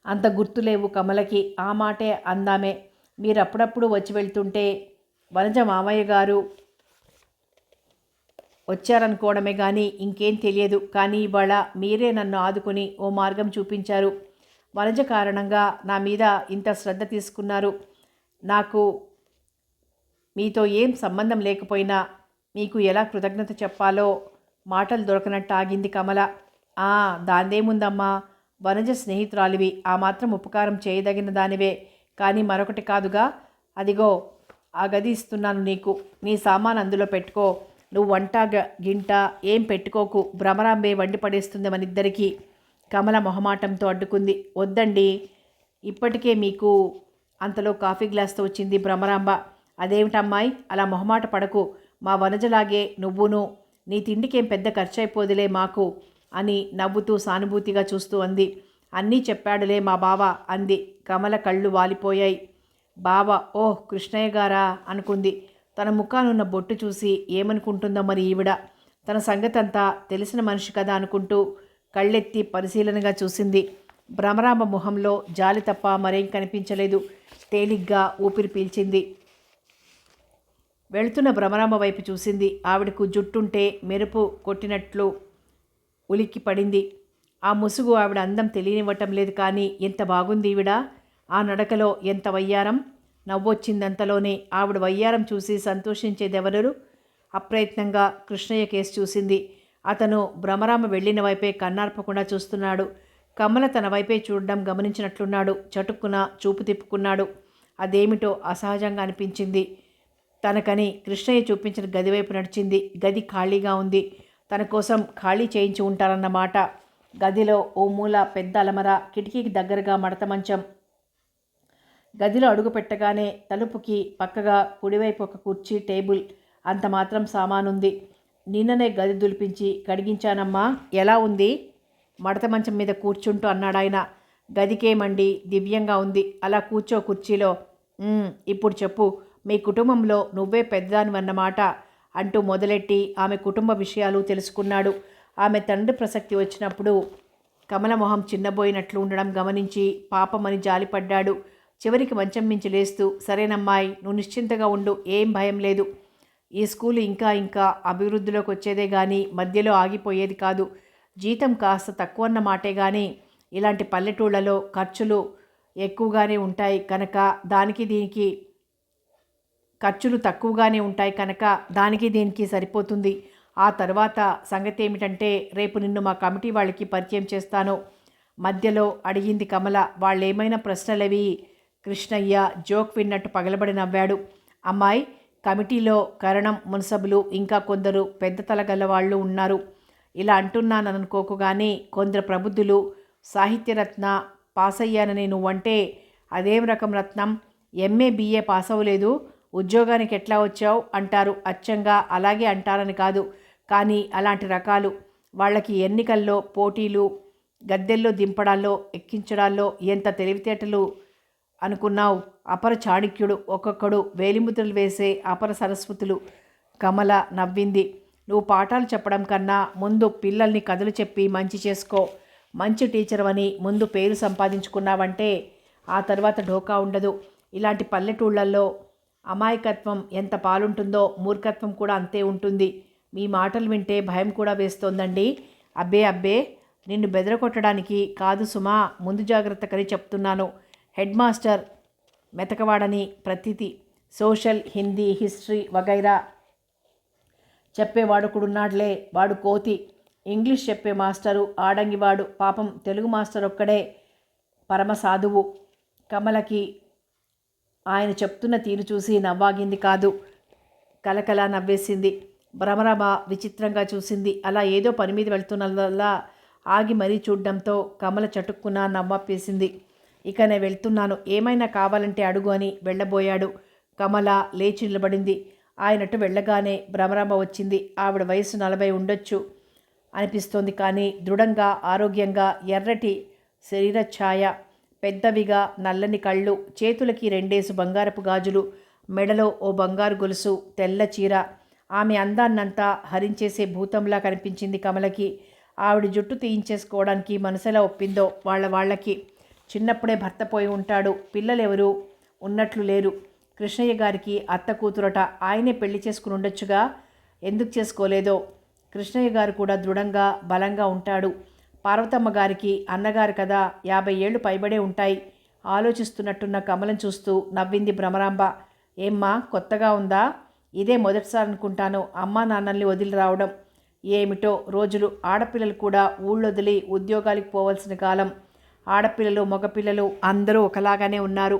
అంత గుర్తులేవు కమలకి. ఆ మాటే అందామే. మీరప్పుడప్పుడు వచ్చి వెళ్తుంటే వనజ మామయ్య గారు వచ్చారనుకోవడమే కానీ ఇంకేం తెలియదు. కానీ ఇవాళ మీరే నన్ను ఆదుకొని ఓ మార్గం చూపించారు. వనజ కారణంగా నా మీద ఇంత శ్రద్ధ తీసుకున్నారు. నాకు మీతో ఏం సంబంధం లేకపోయినా మీకు ఎలా కృతజ్ఞత చెప్పాలో మాటలు దొరకనట్టు ఆగింది కమల. దాందేముందమ్మా, వనజ స్నేహితురాలివి, ఆ మాత్రం ఉపకారం చేయదగిన దానివే. కానీ మరొకటి కాదుగా. అదిగో ఆ గది ఇస్తున్నాను నీకు. నీ సామాన్ అందులో పెట్టుకో. నువ్వు వంట గింట ఏం పెట్టుకోకు. భ్రమరాంబే వండి పడేస్తుంది మనిద్దరికీ. కమల మొహమాటంతో అడ్డుకుంది. వద్దండి, ఇప్పటికే మీకు. అంతలో కాఫీ గ్లాస్తో వచ్చింది భ్రమరాంబ. అదేమిటమ్మాయి, అలా మొహమాట పడకు. మా వనజలాగే నువ్వును. నీ తిండికేం పెద్ద ఖర్చు అయిపోదులే మాకు అని నవ్వుతూ సానుభూతిగా చూస్తూ అంది. అన్నీ చెప్పాడులే మా బావ అంది. కమల కళ్ళు వాలిపోయాయి. బావ, ఓహ్ కృష్ణయ్య గారా అనుకుంది. తన ముఖానున్న బొట్టు చూసి ఏమనుకుంటుందో మరి ఈవిడ. తన సంగతంతా తెలిసిన మనిషి కదా అనుకుంటూ కళ్ళెత్తి పరిశీలనగా చూసింది. భ్రమరాంబ మొహంలో జాలి తప్ప మరేం కనిపించలేదు. తేలిగ్గా ఊపిరి పీల్చింది. వెళుతున్న భ్రమరాంబ వైపు చూసింది. ఆవిడకు జుట్టుంటే మెరుపు కొట్టినట్లు ఉలిక్కి పడింది. ఆ ముసుగు ఆవిడ అందం తెలియనివ్వటం లేదు. కానీ ఎంత బాగుంది ఈవిడ. ఆ నడకలో ఎంత వయ్యారం. నవ్వొచ్చిందంతలోనే. ఆవిడ వయ్యారం చూసి సంతోషించేదెవరు? అప్రయత్నంగా కృష్ణయ్య కేసు చూసింది. అతను భ్రమరాంబ వెళ్ళిన వైపే కన్నార్పకుండా చూస్తున్నాడు. కమల తన వైపే చూడడం గమనించినట్లున్నాడు. చటుక్కున చూపు తిప్పుకున్నాడు. అదేమిటో అసహజంగా అనిపించింది తనకని. కృష్ణయ్య చూపించిన గది వైపు నడిచింది. గది ఖాళీగా ఉంది. తన కోసం ఖాళీ చేయించి ఉంటారన్నమాట. గదిలో ఓ మూల పెద్ద అలమర, కిటికీకి దగ్గరగా మడత మంచం. గదిలో అడుగు పెట్టగానే తలుపుకి పక్కగా కుడివైపు ఒక కుర్చీ, టేబుల్, అంత మాత్రం సామానుంది. నిన్ననే గది దులిపించి కడిగించానమ్మా, ఎలా ఉంది? మడత మంచం మీద కూర్చుంటూ అన్నాడాయన. గదికేమండి, దివ్యంగా ఉంది. అలా కూర్చో కుర్చీలో. ఇప్పుడు చెప్పు, మీ కుటుంబంలో నువ్వే పెద్దదానివన్నమాట అంటూ మొదలెట్టి ఆమె కుటుంబ విషయాలు తెలుసుకున్నాడు. ఆమె తండ్రి ప్రసక్తి వచ్చినప్పుడు కమల మొహం చిన్నబోయినట్లు ఉండడం గమనించి పాపమని జాలిపడ్డాడు. చివరికి మంచం మించి లేస్తూ, సరేనమ్మాయి, నువ్వు నిశ్చింతగా ఉండు, ఏం భయం లేదు. ఈ స్కూలు ఇంకా ఇంకా అభివృద్ధిలోకి వచ్చేదే కానీ మధ్యలో ఆగిపోయేది కాదు. జీతం కాస్త తక్కువన్న మాటే కానీ ఇలాంటి పల్లెటూళ్ళలో ఖర్చులు ఎక్కువగానే ఉంటాయి కనుక దానికి దీనికి సరిపోతుంది. ఆ తర్వాత సంగతి ఏమిటంటే రేపు నిన్ను మా కమిటీ వాళ్ళకి పరిచయం చేస్తాను. మధ్యలో అడిగింది కమల. వాళ్ళేమైనా ప్రశ్నలవి? కృష్ణయ్య జోక్ విన్నట్టు పగలబడి నవ్వాడు. అమ్మాయి, కమిటీలో కరణం, మున్సబులు, ఇంకా కొందరు పెద్ద తలగల వాళ్ళు ఉన్నారు. ఇలా అంటున్నాననుకోకు కానీ కొందరు ప్రబుద్ధులు సాహిత్యరత్న పాస్ అయ్యానని నువ్వంటే అదేం రకం రత్నం? ఎంఏ బిఏ పాస్ అవ్వలేదు, ఉద్యోగానికి ఎట్లా వచ్చావు అంటారు. అచ్చంగా అలాగే అంటారని కాదు, కానీ అలాంటి రకాలు వాళ్ళకి ఎన్నికల్లో పోటీలు, గద్దెల్లో దింపడాల్లో ఎక్కించడాల్లో ఎంత తెలివితేటలు అనుకున్నావు? అపర చాణక్యుడు ఒక్కొక్కడు వేలిముద్రలు వేసే అపర సరస్వతులు. కమల నవ్వింది. నువ్వు పాఠాలు చెప్పడం కన్నా ముందు పిల్లల్ని కథలు చెప్పి మంచి చేసుకో. మంచి టీచర్ అని ముందు పేరు సంపాదించుకున్నావంటే ఆ తర్వాత ఢోకా ఉండదు. ఇలాంటి పల్లెటూళ్ళల్లో అమాయకత్వం ఎంత పాలుంటుందో మూర్ఖత్వం కూడా అంతే ఉంటుంది. మీ మాటలు వింటే భయం కూడా వేస్తోందండి. అబ్బే అబ్బే, నిన్ను బెదరగొట్టడానికి కాదు సుమా, ముందు జాగ్రత్తకని చెప్తున్నాను. హెడ్ మాస్టర్ మెతకవాడని ప్రతిది సోషల్, హిందీ, హిస్టరీ వగైరా చెప్పేవాడుకుడున్నాడులే, వాడు కోతి. ఇంగ్లీష్ చెప్పే మాస్టరు ఆడంగివాడు. పాపం తెలుగు మాస్టర్ ఒక్కడే పరమ సాధువు. కమలకి ఆయన చెప్తున్న తీరు చూసి నవ్వాగింది కాదు, కలకల నవ్వేసింది. భ్రమరామ విచిత్రంగా చూసింది. అలా ఏదో పని మీద వెళ్తున్నలా ఆగి మరీ చూడ్డంతో కమల చటుక్కున నవ్వాపేసింది. ఇక నేను వెళ్తున్నాను, ఏమైనా కావాలంటే అడుగు అని వెళ్ళబోయాడు. కమల లేచి నిలబడింది. ఆయనట్టు వెళ్ళగానే భ్రమరామ వచ్చింది. ఆవిడ వయసు 40 ఉండొచ్చు అనిపిస్తోంది, కానీ దృఢంగా, ఆరోగ్యంగా, ఎర్రటి శరీర ఛాయ, పెద్దవిగా నల్లని కళ్ళు, చేతులకి 2 బంగారపు గాజులు, మెడలో ఓ బంగారు గొలుసు, తెల్ల చీర. ఆమె అందాన్నంతా హరించేసే భూతంలా కనిపించింది కమలకి. ఆవిడ జుట్టు తీయించేసుకోవడానికి మనసులా ఒప్పిందో వాళ్ళకి. చిన్నప్పుడే భర్త పోయి ఉంటాడు, పిల్లలెవరూ ఉన్నట్లు లేరు. కృష్ణయ్య గారికి అత్త కూతురట, ఆయనే పెళ్లి చేసుకుని ఉండొచ్చుగా, ఎందుకు చేసుకోలేదో. కృష్ణయ్య గారు కూడా దృఢంగా బలంగా ఉంటాడు. పార్వతమ్మ గారికి అన్నగారు కదా, 50 ఏళ్ళు పైబడే ఉంటాయి. ఆలోచిస్తున్నట్టున్న కమలం చూస్తూ నవ్వింది భ్రమరాంబ. ఏమ్మా, కొత్తగా ఉందా? ఇదే మొదటిసారి అనుకుంటాను అమ్మా నాన్నల్ని వదిలి రావడం. ఏమిటో రోజులు. ఆడపిల్లలు కూడా ఊళ్ళొదిలి ఉద్యోగాలకు పోవలసిన కాలం. ఆడపిల్లలు మగపిల్లలు అందరూ ఒకలాగానే ఉన్నారు.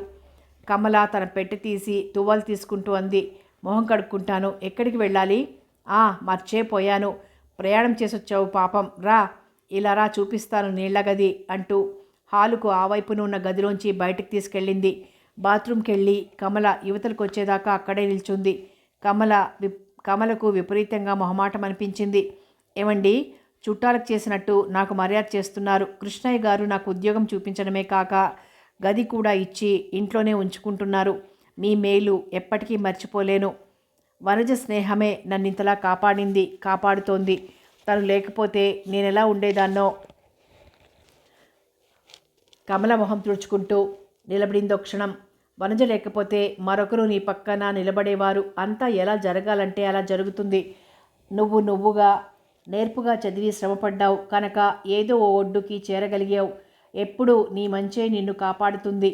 కమల తన పెట్టె తీసి తువ్వాలు తీసుకుంటూ అంది. మొహం కడుక్కుంటాను. ఎక్కడికి వెళ్ళాలి? మర్చేపోయాను. ప్రయాణం చేసొచ్చావు పాపం. రా, ఇలా రా, చూపిస్తాను నీళ్ల గది అంటూ హాలుకు ఆ వైపున ఉన్న గదిలోంచి బయటికి తీసుకెళ్ళింది. బాత్రూమ్కి వెళ్ళి కమల యువతలకు వచ్చేదాకా అక్కడే నిల్చుంది. కమలకు విపరీతంగా మొహమాటం అనిపించింది. ఏమండి, చుట్టాలకు చేసినట్టు నాకు మర్యాద చేస్తున్నారు. కృష్ణయ్య గారు నాకు ఉద్యోగం చూపించడమే కాక గది కూడా ఇచ్చి ఇంట్లోనే ఉంచుకుంటున్నారు. మీ మేలు ఎప్పటికీ మర్చిపోలేను. వనజ స్నేహమే నన్నింతలా కాపాడుతోంది. తను లేకపోతే నేనెలా ఉండేదాన్నో. కమల మొహం తుడుచుకుంటూ నిలబడిందో క్షణం. వనజ లేకపోతే మరొకరు నీ పక్కన నిలబడేవారు. అంతా ఎలా జరగాలంటే అలా జరుగుతుంది. నువ్వుగా నేర్పుగా చదివి శ్రమపడ్డావు కనుక ఏదో ఓ ఒడ్డుకి చేరగలిగావు. ఎప్పుడూ నీ మంచే నిన్ను కాపాడుతుంది.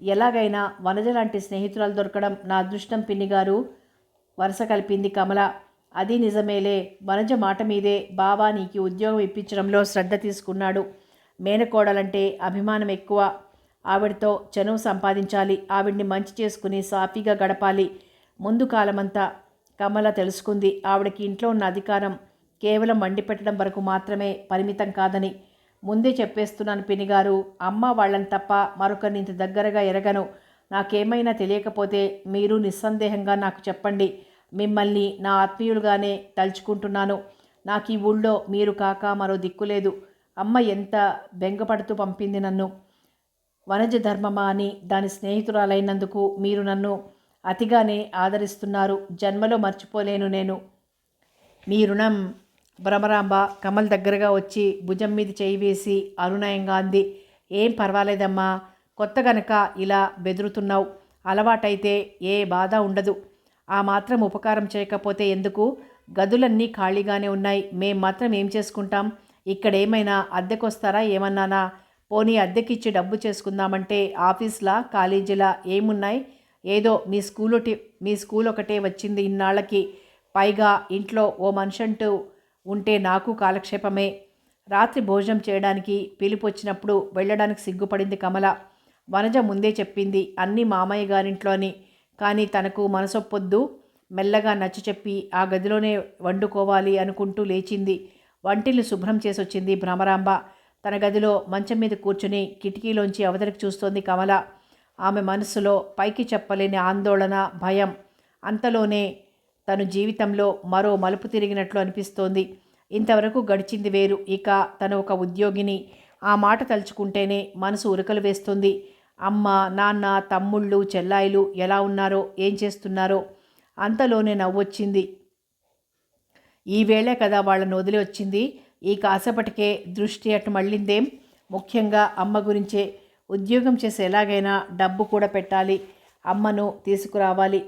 ఎలాగైనా వనజ లాంటి స్నేహితురాలు దొరకడం నా అదృష్టం పిన్నిగారు, వరుస కలిపింది కమల. అది నిజమేలే. వనజ మాట మీదే బావా నీకు ఉద్యోగం ఇప్పించడంలో శ్రద్ధ తీసుకున్నాడు. మేనకోడలంటే అభిమానం ఎక్కువ. ఆవిడతో చనువు సంపాదించాలి. ఆవిడ్ని మంచి చేసుకుని సాఫీగా గడపాలి. ముందు కాలమంతా కమల తెలుసుకుంది. ఆవిడకి ఇంట్లో ఉన్న అధికారం కేవలం వండి పెట్టడం వరకు మాత్రమే పరిమితం కాదని. ముందే చెప్పేస్తున్నాను పినిగారు, అమ్మ వాళ్ళని తప్ప మరొకరిని ఇంత దగ్గరగా ఎరగను. నాకేమైనా తెలియకపోతే మీరు నిస్సందేహంగా నాకు చెప్పండి. మిమ్మల్ని నా ఆత్మీయులుగానే తలుచుకుంటున్నాను. నాకు ఈ ఊళ్ళో మీరు కాక మరో దిక్కులేదు. అమ్మ ఎంత బెంగపడుతూ పంపింది నన్ను. వనజ ధర్మమా అని దాని స్నేహితురాలైనందుకు మీరు నన్ను అతిగానే ఆదరిస్తున్నారు. జన్మలో మర్చిపోలేను నేను మీ రుణం. భ్రమరాంబ కమల్ దగ్గరగా వచ్చి భుజం మీద చేయి వేసి అనునయంగా అంది. ఏం పర్వాలేదమ్మా, కొత్త గనక ఇలా బెదురుతున్నావు. అలవాటైతే ఏ బాధ ఉండదు. ఆ మాత్రం ఉపకారం చేయకపోతే ఎందుకు? గదులన్నీ ఖాళీగానే ఉన్నాయి. మేం మాత్రం ఏం చేసుకుంటాం? ఇక్కడేమైనా అద్దెకొస్తారా ఏమన్నానా? పోనీ అద్దెకిచ్చి డబ్బు చేసుకుందామంటే ఆఫీస్లా కాలేజీలా ఏమున్నాయి? ఏదో మీ స్కూల్ ఒకటే వచ్చింది ఇన్నాళ్ళకి. పైగా ఇంట్లో ఓ మనిషంటూ ఉంటే నాకు కాలక్షేపమే. రాత్రి భోజనం చేయడానికి పిలుపు వచ్చినప్పుడు వెళ్ళడానికి సిగ్గుపడింది కమల. వనజ ముందే చెప్పింది అన్నీ మామయ్య గారింట్లో అని. కానీ తనకు మనసొప్పొద్దు. మెల్లగా నచ్చ చెప్పి ఆ గదిలోనే వండుకోవాలి అనుకుంటూ లేచింది. వంటిల్ని శుభ్రం చేసొచ్చింది భ్రమరాంబ. తన గదిలో మంచం మీద కూర్చుని కిటికీలోంచి అవతలికి చూస్తోంది కమల. ఆమె మనసులో పైకి చెప్పలేని ఆందోళన, భయం. అంతలోనే తను జీవితంలో మరో మలుపు తిరిగినట్లు అనిపిస్తోంది. ఇంతవరకు గడిచింది వేరు. ఇక తను ఒక ఉద్యోగిని. ఆ మాట తలుచుకుంటేనే మనసు ఉరకలు వేస్తుంది. అమ్మ, నాన్న, తమ్ముళ్ళు, చెల్లాయిలు ఎలా ఉన్నారో, ఏం చేస్తున్నారో. అంతలోనే నవ్వొచ్చింది. ఈ వేళే కదా వాళ్ళని వదిలి వచ్చింది. ఈ కాసేపటికే దృష్టి అటు మళ్ళిందేం? ముఖ్యంగా అమ్మ గురించే. ఉద్యోగం చేసి ఎలాగైనా డబ్బు కూడా పెట్టాలి. అమ్మను తీసుకురావాలి.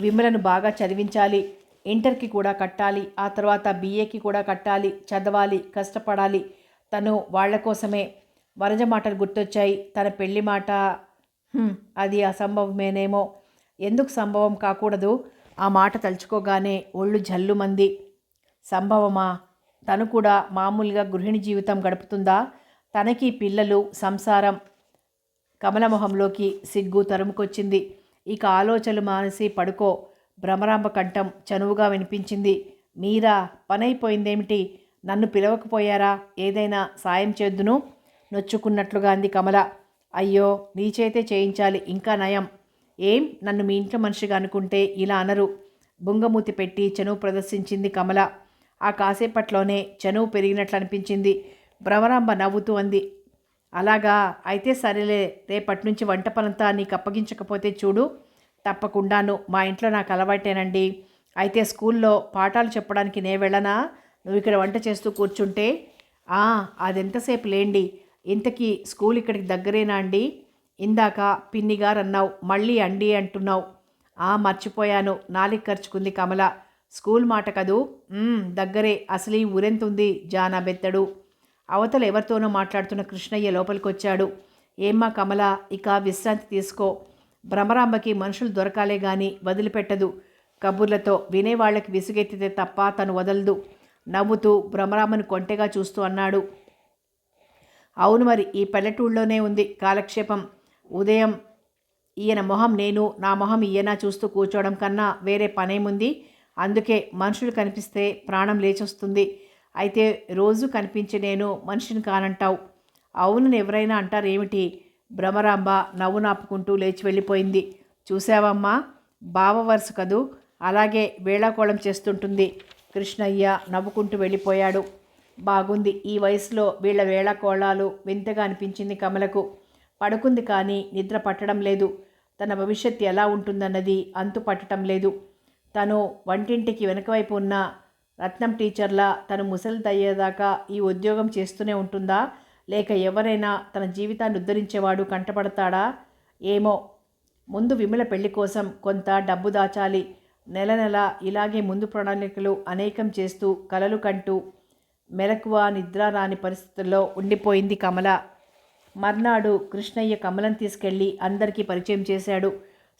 విమలను బాగా చదివించాలి. ఇంటర్కి కూడా కట్టాలి. ఆ తర్వాత BAకి కూడా కట్టాలి. చదవాలి, కష్టపడాలి. తను వాళ్ల కోసమే. వరజ మాటలు గుర్తొచ్చాయి. తన పెళ్లి మాట. అది అసంభవమేనేమో. ఎందుకు సంభవం కాకూడదు? ఆ మాట తలుచుకోగానే ఒళ్ళు జల్లుమంది. సంభవమా? తను కూడా మామూలుగా గృహిణి జీవితం గడుపుతుందా? తనకి పిల్లలు, సంసారం. కమలమొహంలోకి సిగ్గు తరుముకొచ్చింది. ఇక ఆలోచనలు మానేసి పడుకో. భ్రమరాంబ కంఠం చనువుగా వినిపించింది. మీరా? పనైపోయిందేమిటి? నన్ను పిలవకపోయారా? ఏదైనా సాయం చేద్దును నొచ్చుకున్నట్లుగా అంది కమల. అయ్యో, నీ చేతే చేయించాలి, ఇంకా నయం. ఏం, నన్ను మీ ఇంట్లో మనిషిగా అనుకుంటే ఇలా అనరు. బుంగమూతి పెట్టి చనువు ప్రదర్శించింది కమల. ఆ కాసేపట్లోనే చనువు పెరిగినట్లు అనిపించింది. భ్రమరాంబ నవ్వుతూ అంది, అలాగా, అయితే సరేలే. రేపటి నుంచి వంట పనంతా నీకు అప్పగించకపోతే చూడు. తప్పకుండాను. మా ఇంట్లో నాకు అలవాటేనండి. అయితే స్కూల్లో పాఠాలు చెప్పడానికి నే వెళ్ళనా? నువ్వు ఇక్కడ వంట చేస్తూ కూర్చుంటే? అదెంతసేపు లేండి. ఇంతకీ స్కూల్ ఇక్కడికి దగ్గరేనా అండి? ఇందాక పిన్నిగారు అన్నావు, మళ్ళీ అండి అంటున్నావు. మర్చిపోయాను. నాలిక ఖర్చుకుంది కమల. స్కూల్ మాట కదూ? దగ్గరే. అసలు ఈ ఊరెంతుంది జానా బెత్తడు. అవతల ఎవరితోనో మాట్లాడుతున్న కృష్ణయ్య లోపలికొచ్చాడు. ఏమ్మా కమల, ఇక విశ్రాంతి తీసుకో. భ్రమరాంబకి మనుషులు దొరకాలే గాని వదిలిపెట్టదు. కబుర్లతో వినేవాళ్లకి విసుగెత్తితే తప్ప తను వదలదు. నవ్వుతూ భ్రమరాంబను కొంటెగా చూస్తూ అన్నాడు, అవును మరి, ఈ పల్లెటూళ్ళలోనే ఉంది కాలక్షేపం. ఉదయం ఈయన మొహం నేను, నా మొహం ఈయన చూస్తూ కూర్చోవడం కన్నా వేరే పనేముంది? అందుకే మనుషులు కనిపిస్తే ప్రాణం లేచొస్తుంది. అయితే రోజు కనిపించి నేను మనిషిని కానంటావు. అవునని ఎవరైనా అంటారేమిటి? భ్రమరాంబ నవ్వు నాపుకుంటూ లేచి వెళ్ళిపోయింది. చూసావమ్మా, బావ వరుస కదూ, అలాగే వేళాకోళం చేస్తుంటుంది. కృష్ణయ్య నవ్వుకుంటూ వెళ్ళిపోయాడు. బాగుంది. ఈ వయసులో వీళ్ల వేళాకోళాలు వింతగా అనిపించింది కమలకు. పడుకుంది కానీ నిద్ర పట్టడం లేదు. తన భవిష్యత్తు ఎలా ఉంటుందన్నది అంతు పట్టడం లేదు. తను వంటింటికి వెనకవైపు ఉన్న రత్నం టీచర్లా తను ముసలిదయ్యేదాకా ఈ ఉద్యోగం చేస్తూనే ఉంటుందా? లేక ఎవరైనా తన జీవితాన్ని ఉద్ధరించేవాడు కంటపడతాడా? ఏమో. ముందు విమల పెళ్లి కోసం కొంత డబ్బు దాచాలి. నెల నెల ఇలాగే ముందు ప్రణాళికలు అనేకం చేస్తూ కలలు కంటూ మెలకువ నిద్ర రాని పరిస్థితుల్లో ఉండిపోయింది కమల. మర్నాడు కృష్ణయ్య కమలను తీసుకెళ్ళి అందరికీ పరిచయం చేశాడు.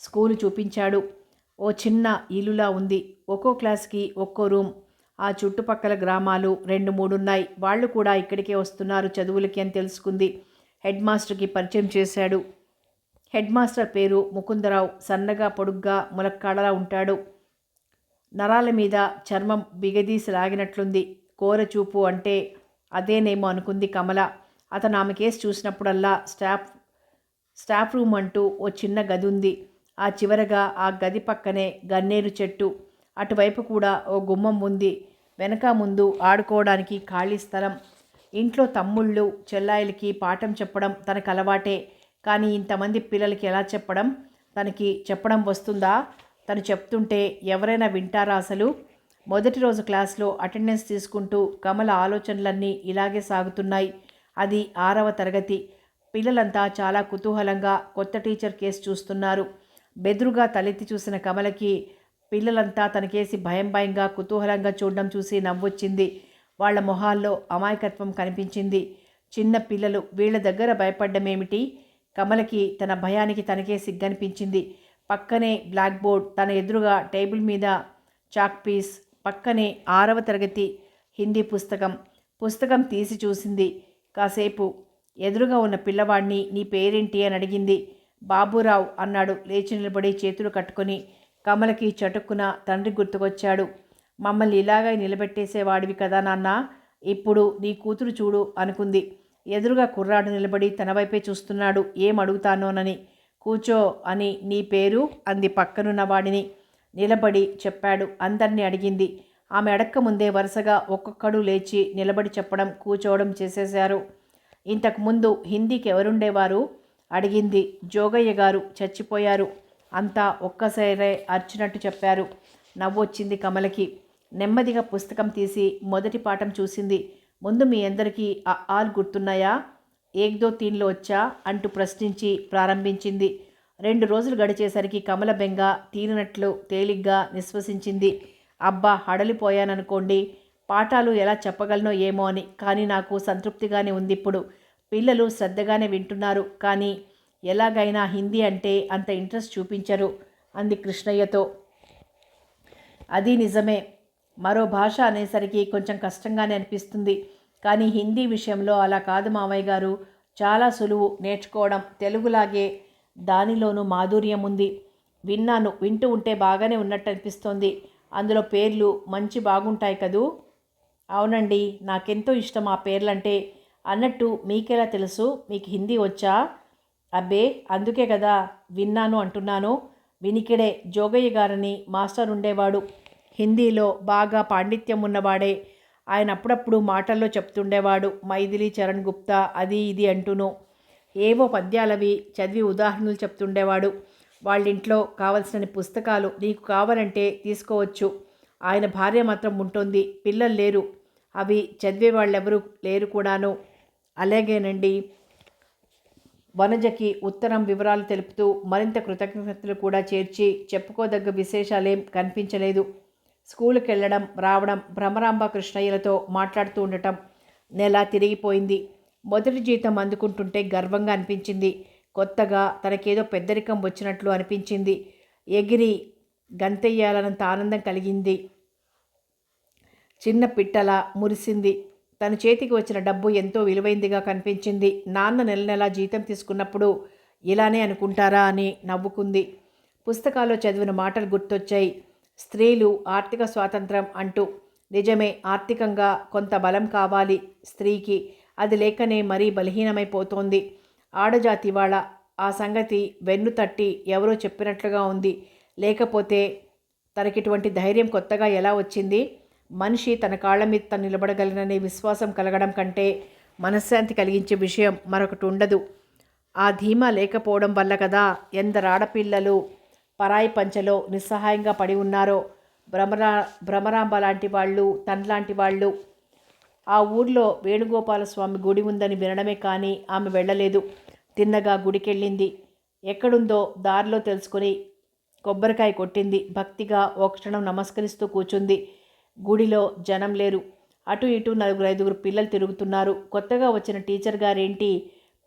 స్కూలు చూపించాడు. ఓ చిన్న ఇల్లులా ఉంది. ఒక్కో క్లాస్కి ఒక్కో రూమ్. ఆ చుట్టుపక్కల గ్రామాలు 2-3 ఉన్నాయి. వాళ్ళు కూడా ఇక్కడికే వస్తున్నారు చదువులకి అని తెలుసుకుంది. హెడ్ మాస్టర్కి పరిచయం చేశాడు. హెడ్ మాస్టర్ పేరు ముకుందరావు. సన్నగా, పొడుగ్గా, ములక్కాడలా ఉంటాడు. నరాల మీద చర్మం బిగదీసి లాగినట్లుంది. కోర చూపు అంటే అదేనేమో అనుకుంది కమల. అతను ఆమె కేసు చూసినప్పుడల్లా స్టాఫ్ రూమ్ అంటూ ఓ చిన్న గది ఉంది. ఆ చివరగా ఆ గది పక్కనే గన్నేరు చెట్టు. అటువైపు కూడా ఓ గుమ్మం ఉంది. వెనక ముందు ఆడుకోవడానికి ఖాళీ స్థలం. ఇంట్లో తమ్ముళ్ళు, చెల్లాయిలకి పాఠం చెప్పడం తనకు అలవాటే. కానీ ఇంతమంది పిల్లలకి ఎలా చెప్పడం? తనకి చెప్పడం వస్తుందా? తను చెప్తుంటే ఎవరైనా వింటారా అసలు? మొదటి రోజు క్లాస్లో అటెండెన్స్ తీసుకుంటూ కమల ఆలోచనలన్నీ ఇలాగే సాగుతున్నాయి. అది 6వ తరగతి. పిల్లలంతా చాలా కుతూహలంగా కొత్త టీచర్ కేసు చూస్తున్నారు. బెదురుగా తలెత్తి చూసిన కమలకి పిల్లలంతా తనకేసి భయంగా కుతూహలంగా చూడడం చూసి నవ్వొచ్చింది. వాళ్ల మొహాల్లో అమాయకత్వం కనిపించింది. చిన్న పిల్లలు వీళ్ల దగ్గర భయపడ్డమేమిటి? కమలకి తన భయానికి తనకే సిగ్గనిపించింది. పక్కనే బ్లాక్ బోర్డ్, తన ఎదురుగా టేబుల్ మీద చాక్ పీస్, పక్కనే 6వ తరగతి హిందీ పుస్తకం తీసి చూసింది కాసేపు. ఎదురుగా ఉన్న పిల్లవాడిని నీ పేరేంటి అని అడిగింది. బాబురావు అన్నాడు లేచి నిలబడి చేతులు కట్టుకొని. కమలకి చటుక్కున తండ్రి గుర్తుకొచ్చాడు. మమ్మల్ని ఇలాగే నిలబెట్టేసేవాడివి కదా నాన్న, ఇప్పుడు నీ కూతురు చూడు అనుకుంది. ఎదురుగా కుర్రాడు నిలబడి తన వైపే చూస్తున్నాడు, ఏం అడుగుతానోనని. కూర్చో అని నీ పేరు అంది పక్కనున్న వాడిని. నిలబడి చెప్పాడు. అందరినీ అడిగింది. ఆమె అడక్క ముందే వరుసగా ఒక్కొక్కడు లేచి నిలబడి చెప్పడం, కూర్చోవడం చేసేశారు. ఇంతకుముందు హిందీకి ఎవరుండేవారు అడిగింది. జోగయ్య గారు చచ్చిపోయారు. అంతా ఒక్కసారే అర్చినట్టు చెప్పారు. నవ్వొచ్చింది కమలకి. నెమ్మదిగా పుస్తకం తీసి మొదటి పాఠం చూసింది. ముందు మీ అందరికీ ఆల్ గుర్తున్నాయా? ఏక్దో తీన్లో వచ్చా అంటూ ప్రశ్నించి ప్రారంభించింది. 2 రోజులు గడిచేసరికి కమల బెంగ తీరినట్లు తేలిగ్గా నిశ్వసించింది. అబ్బా, హడలిపోయాననుకోండి. పాఠాలు ఎలా చెప్పగలనో ఏమో అని, కానీ నాకు సంతృప్తిగానే ఉంది. ఇప్పుడు పిల్లలు శ్రద్ధగానే వింటున్నారు, కానీ ఎలాగైనా హిందీ అంటే అంత ఇంట్రెస్ట్ చూపించరు అంది కృష్ణయ్యతో. అది నిజమే. మరో భాష అనేసరికి కొంచెం కష్టంగానే అనిపిస్తుంది, కానీ హిందీ విషయంలో అలా కాదు మావయ్య గారు. చాలా సులువు నేర్చుకోవడం. తెలుగులాగే దానిలోనూ మాధుర్యం ఉంది. విన్నాను, వింటూ ఉంటే బాగానే ఉన్నట్టు అనిపిస్తోంది. అందులో పేర్లు మంచి బాగుంటాయి కదూ? అవునండి, నాకెంతో ఇష్టం ఆ పేర్లంటే. అన్నట్టు మీకెలా తెలుసు? మీకు హిందీ వచ్చా? అబ్బే, అందుకే కదా విన్నాను అంటున్నాను. వినికిడే. జోగయ్య గారని మాస్టర్ ఉండేవాడు. హిందీలో బాగా పాండిత్యం ఉన్నవాడే. ఆయన అప్పుడప్పుడు మాటల్లో చెప్తుండేవాడు. మైథిలి చరణ్ గుప్తా అది ఇది అంటూను ఏవో పద్యాలవి చదివి ఉదాహరణలు చెప్తుండేవాడు. వాళ్ళింట్లో కావలసిన పుస్తకాలు నీకు కావాలంటే తీసుకోవచ్చు. ఆయన భార్య మాత్రం ఉంటుంది, పిల్లలు లేరు. అవి చదివే వాళ్ళెవరూ లేరు కూడాను. అలాగేనండి. వనజకి ఉత్తరం వివరాలు తెలుపుతూ మరింత కృతజ్ఞతలు కూడా చేర్చి చెప్పుకోదగ్గ విశేషాలేం కనిపించలేదు. స్కూలుకి వెళ్ళడం, రావడం, భ్రమరాంబ కృష్ణయ్యలతో మాట్లాడుతూ ఉండటం. నెల తిరిగిపోయింది. మొదటి జీతం అందుకుంటుంటే గర్వంగా అనిపించింది. కొత్తగా తనకేదో పెద్దరికం వచ్చినట్లు అనిపించింది. ఎగిరి గంతెయ్యాలన్నంత ఆనందం కలిగింది. చిన్న పిట్టలా మురిసింది. తన చేతికి వచ్చిన డబ్బు ఎంతో విలువైందిగా కనిపించింది. నాన్న నెల నెలా జీతం తీసుకున్నప్పుడు ఇలానే అనుకుంటారా అని నవ్వుకుంది. పుస్తకాల్లో చదివిన మాటలు గుర్తొచ్చాయి. స్త్రీలు ఆర్థిక స్వాతంత్రం అంటూ. నిజమే, ఆర్థికంగా కొంత బలం కావాలి స్త్రీకి. అది లేకనే మరీ బలహీనమైపోతోంది ఆడజాతి వాళ్ళ. ఆ సంగతి వెన్ను తట్టి ఎవరో చెప్పినట్లుగా ఉంది. లేకపోతే తనకిటువంటి ధైర్యం కొత్తగా ఎలా వచ్చింది? మనిషి తన కాళ్ళ మీద తను నిలబడగలననే విశ్వాసం కలగడం కంటే మనశ్శాంతి కలిగించే విషయం మరొకటి ఉండదు. ఆ ధీమా లేకపోవడం వల్ల కదా ఎందరు ఆడపిల్లలు పరాయి పంచలో నిస్సహాయంగా పడి ఉన్నారో. భ్రమరాంబ లాంటి వాళ్ళు, తనలాంటి వాళ్ళు. ఆ ఊర్లో వేణుగోపాలస్వామి గుడి ఉందని వినడమే కానీ ఆమె వెళ్ళలేదు. తిన్నగా గుడికెళ్ళింది. ఎక్కడుందో దారిలో తెలుసుకుని కొబ్బరికాయ కొట్టింది. భక్తిగా ఓ క్షణం నమస్కరిస్తూ కూర్చుంది. గుడిలో జనం లేరు. అటు ఇటు 4-5 పిల్లలు తిరుగుతున్నారు. కొత్తగా వచ్చిన టీచర్ గారేంటి?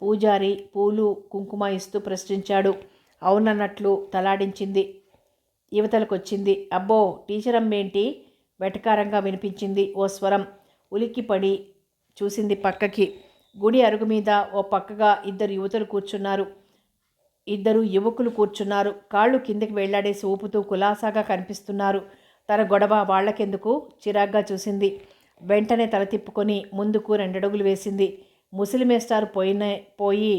పూజారి పూలు కుంకుమ ఇస్తూ ప్రశ్నించాడు. అవునన్నట్లు తలాడించింది. యువతలకొచ్చింది. అబ్బో, టీచర్ అమ్మేంటి? వెటకారంగా వినిపించింది ఓ స్వరం. ఉలిక్కిపడి చూసింది పక్కకి. గుడి అరుగు మీద ఓ పక్కగా 2 యువతులు కూర్చున్నారు. 2 యువకులు కూర్చున్నారు. కాళ్ళు కిందకి వెళ్లాడేసి ఊపుతూ కులాసాగా కనిపిస్తున్నారు. తన గొడవ వాళ్లకెందుకు? చిరాగ్గా చూసింది. వెంటనే తల తిప్పుకొని ముందుకు 2 అడుగులు వేసింది. ముసలిమేస్టారు పోయి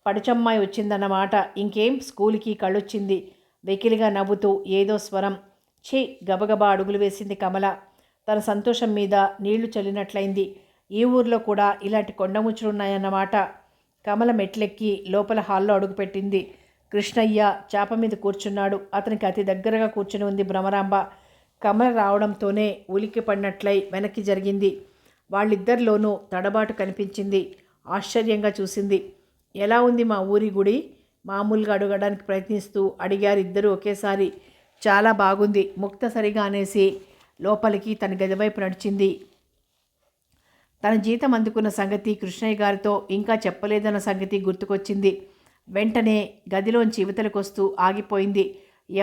పడుచమ్మాయి వచ్చిందన్నమాట. ఇంకేం స్కూల్కి కళ్ళొచ్చింది. వెకిలిగా నవ్వుతూ ఏదో స్వరం. ఛీ, గబగబా అడుగులు వేసింది కమల. తన సంతోషం మీద నీళ్లు చల్లినట్లయింది. ఈ ఊర్లో కూడా ఇలాంటి కొండముచ్చులున్నాయన్నమాట. కమల మెట్లెక్కి లోపల హాల్లో అడుగుపెట్టింది. కృష్ణయ్య చాప మీద కూర్చున్నాడు. అతనికి అతి దగ్గరగా కూర్చుని ఉంది భ్రమరాంబ. కమల రావడంతోనే ఉలిక్కి పడినట్లయి వెనక్కి జరిగింది. వాళ్ళిద్దరిలోనూ తడబాటు కనిపించింది. ఆశ్చర్యంగా చూసింది. ఎలా ఉంది మా ఊరి గుడి? మామూలుగా అడగడానికి ప్రయత్నిస్తూ అడిగారు ఇద్దరు ఒకేసారి. చాలా బాగుంది ముక్తసరిగా అనేసి లోపలికి తన గదివైపు నడిచింది. తన జీతం అందుకున్న సంగతి కృష్ణయ్య గారితో ఇంకా చెప్పలేదన్న సంగతి గుర్తుకొచ్చింది. వెంటనే గదిలోంచి యువతలకొస్తూ ఆగిపోయింది.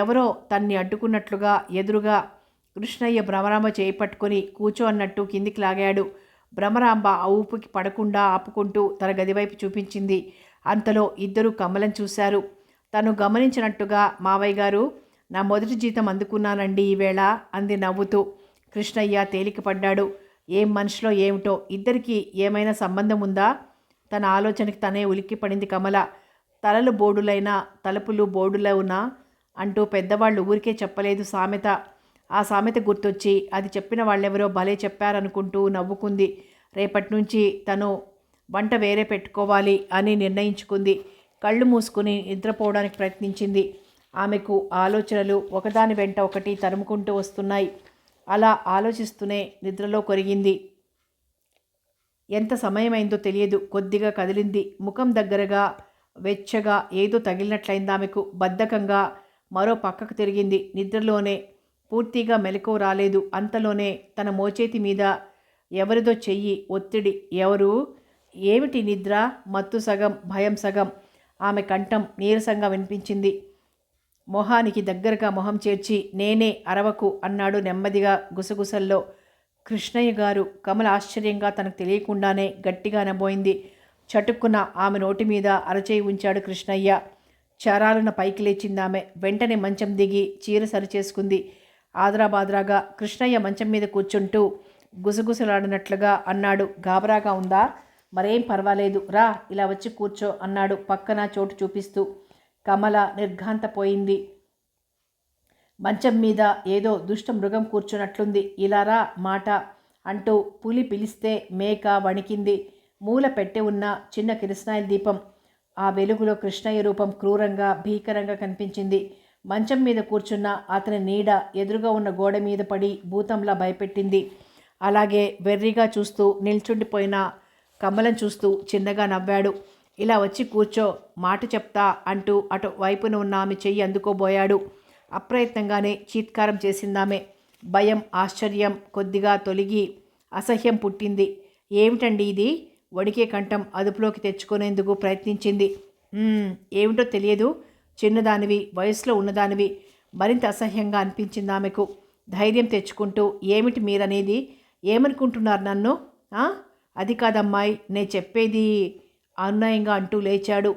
ఎవరో తన్ని అడ్డుకున్నట్లుగా ఎదురుగా కృష్ణయ్య భ్రమరాంబ చేయి పట్టుకొని కూర్చో అన్నట్టు కిందికి లాగాడు. భ్రమరాంబ ఆ ఊపుకి పడకుండా ఆపుకుంటూ తన గదివైపు చూపించింది. అంతలో ఇద్దరు కమలం చూశారు. తను గమనించినట్టుగా మావయ్య గారు, నా మొదటి జీతం అందుకున్నానండి ఈవేళ అంది నవ్వుతూ. కృష్ణయ్య తేలికపడ్డాడు. ఏం మనిషిలో ఏమిటో, ఇద్దరికీ ఏమైనా సంబంధం ఉందా? తన ఆలోచనకి తనే ఉలిక్కిపడింది కమల. తలలు బోడులైనా తలుపులు బోడులవునా అంటూ పెద్దవాళ్ళు ఊరికే చెప్పలేదు సామెత. ఆ సామెత గుర్తొచ్చి అది చెప్పిన వాళ్ళెవరో భలే చెప్పారనుకుంటూ నవ్వుకుంది. రేపటి నుంచి తను వంట వేరే పెట్టుకోవాలి అని నిర్ణయించుకుంది. కళ్ళు మూసుకుని నిద్రపోవడానికి ప్రయత్నించింది. ఆమెకు ఆలోచనలు ఒకదాని వెంట ఒకటి తరుముకుంటూ వస్తున్నాయి. అలా ఆలోచిస్తూనే నిద్రలో కొరిగింది. ఎంత సమయమైందో తెలియదు. కొద్దిగా కదిలింది. ముఖం దగ్గరగా వెచ్చగా ఏదో తగిలినట్లయింది ఆమెకు. బద్ధకంగా మరో పక్కకు తిరిగింది. నిద్రలోనే పూర్తిగా మెలకువ రాలేదు. అంతలోనే తన మోచేతి మీద ఎవరిదో చెయ్యి ఒత్తిడి. ఎవరు? ఏమిటి నిద్ర? మత్తు సగం, భయం సగం. ఆమె కంఠం నీరసంగా వినిపించింది. మొహానికి దగ్గరగా మొహం చేర్చి, నేనే, అరవకు అన్నాడు నెమ్మదిగా గుసగుసల్లో. కృష్ణయ్య గారు. కమల ఆశ్చర్యంగా తనకు తెలియకుండానే గట్టిగా అనబోయింది. చటుక్కున ఆమె నోటి మీద అరచేయి ఉంచాడు కృష్ణయ్య. చరాలున పైకి లేచింది ఆమె. వెంటనే మంచం దిగి చీర సరిచేసుకుంది. ఆదరాబాద్రాగా కృష్ణయ్య మంచం మీద కూర్చుంటూ గుసగుసలాడినట్లుగా అన్నాడు. గాబరాగా ఉందా? మరేం పర్వాలేదు, రా ఇలా వచ్చి కూర్చో అన్నాడు పక్కన చోటు చూపిస్తూ. కమల నిర్ఘాంతపోయింది. మంచం మీద ఏదో దుష్ట మృగం కూర్చున్నట్లుంది. ఇలా రా మాట అంటూ పులి పిలిస్తే మేక వణికింది. మూల పెట్టె ఉన్న చిన్న కిరసనాయిల దీపం. ఆ వెలుగులో కృష్ణయ్య రూపం క్రూరంగా భీకరంగా కనిపించింది. మంచం మీద కూర్చున్న అతని నీడ ఎదురుగా ఉన్న గోడ మీద పడి భూతంలా భయపెట్టింది. అలాగే వెర్రిగా చూస్తూ నిల్చుండిపోయిన కమలం చూస్తూ చిన్నగా నవ్వాడు. ఇలా వచ్చి కూర్చో, మాట చెప్తా అంటూ అటు వైపున ఉన్న ఆమె చెయ్యి అందుకోబోయాడు. అప్రయత్నంగానే చీత్కారం చేసిందామె. భయం, ఆశ్చర్యం కొద్దిగా తొలగి అసహ్యం పుట్టింది. ఏమిటండి ఇది? వణికే కంఠం అదుపులోకి తెచ్చుకునేందుకు ప్రయత్నించింది. ఏమిటో తెలియదు, చిన్నదానివి, వయసులో ఉన్నదానివి. మరింత అసహ్యంగా అనిపించింది ఆమెకు. ధైర్యం తెచ్చుకుంటూ, ఏమిటి మీరనేది? ఏమనుకుంటున్నారు నన్ను? అది కాదమ్మాయి, నే చెప్పేది అన్యాయంగా అంటూ లేచాడు.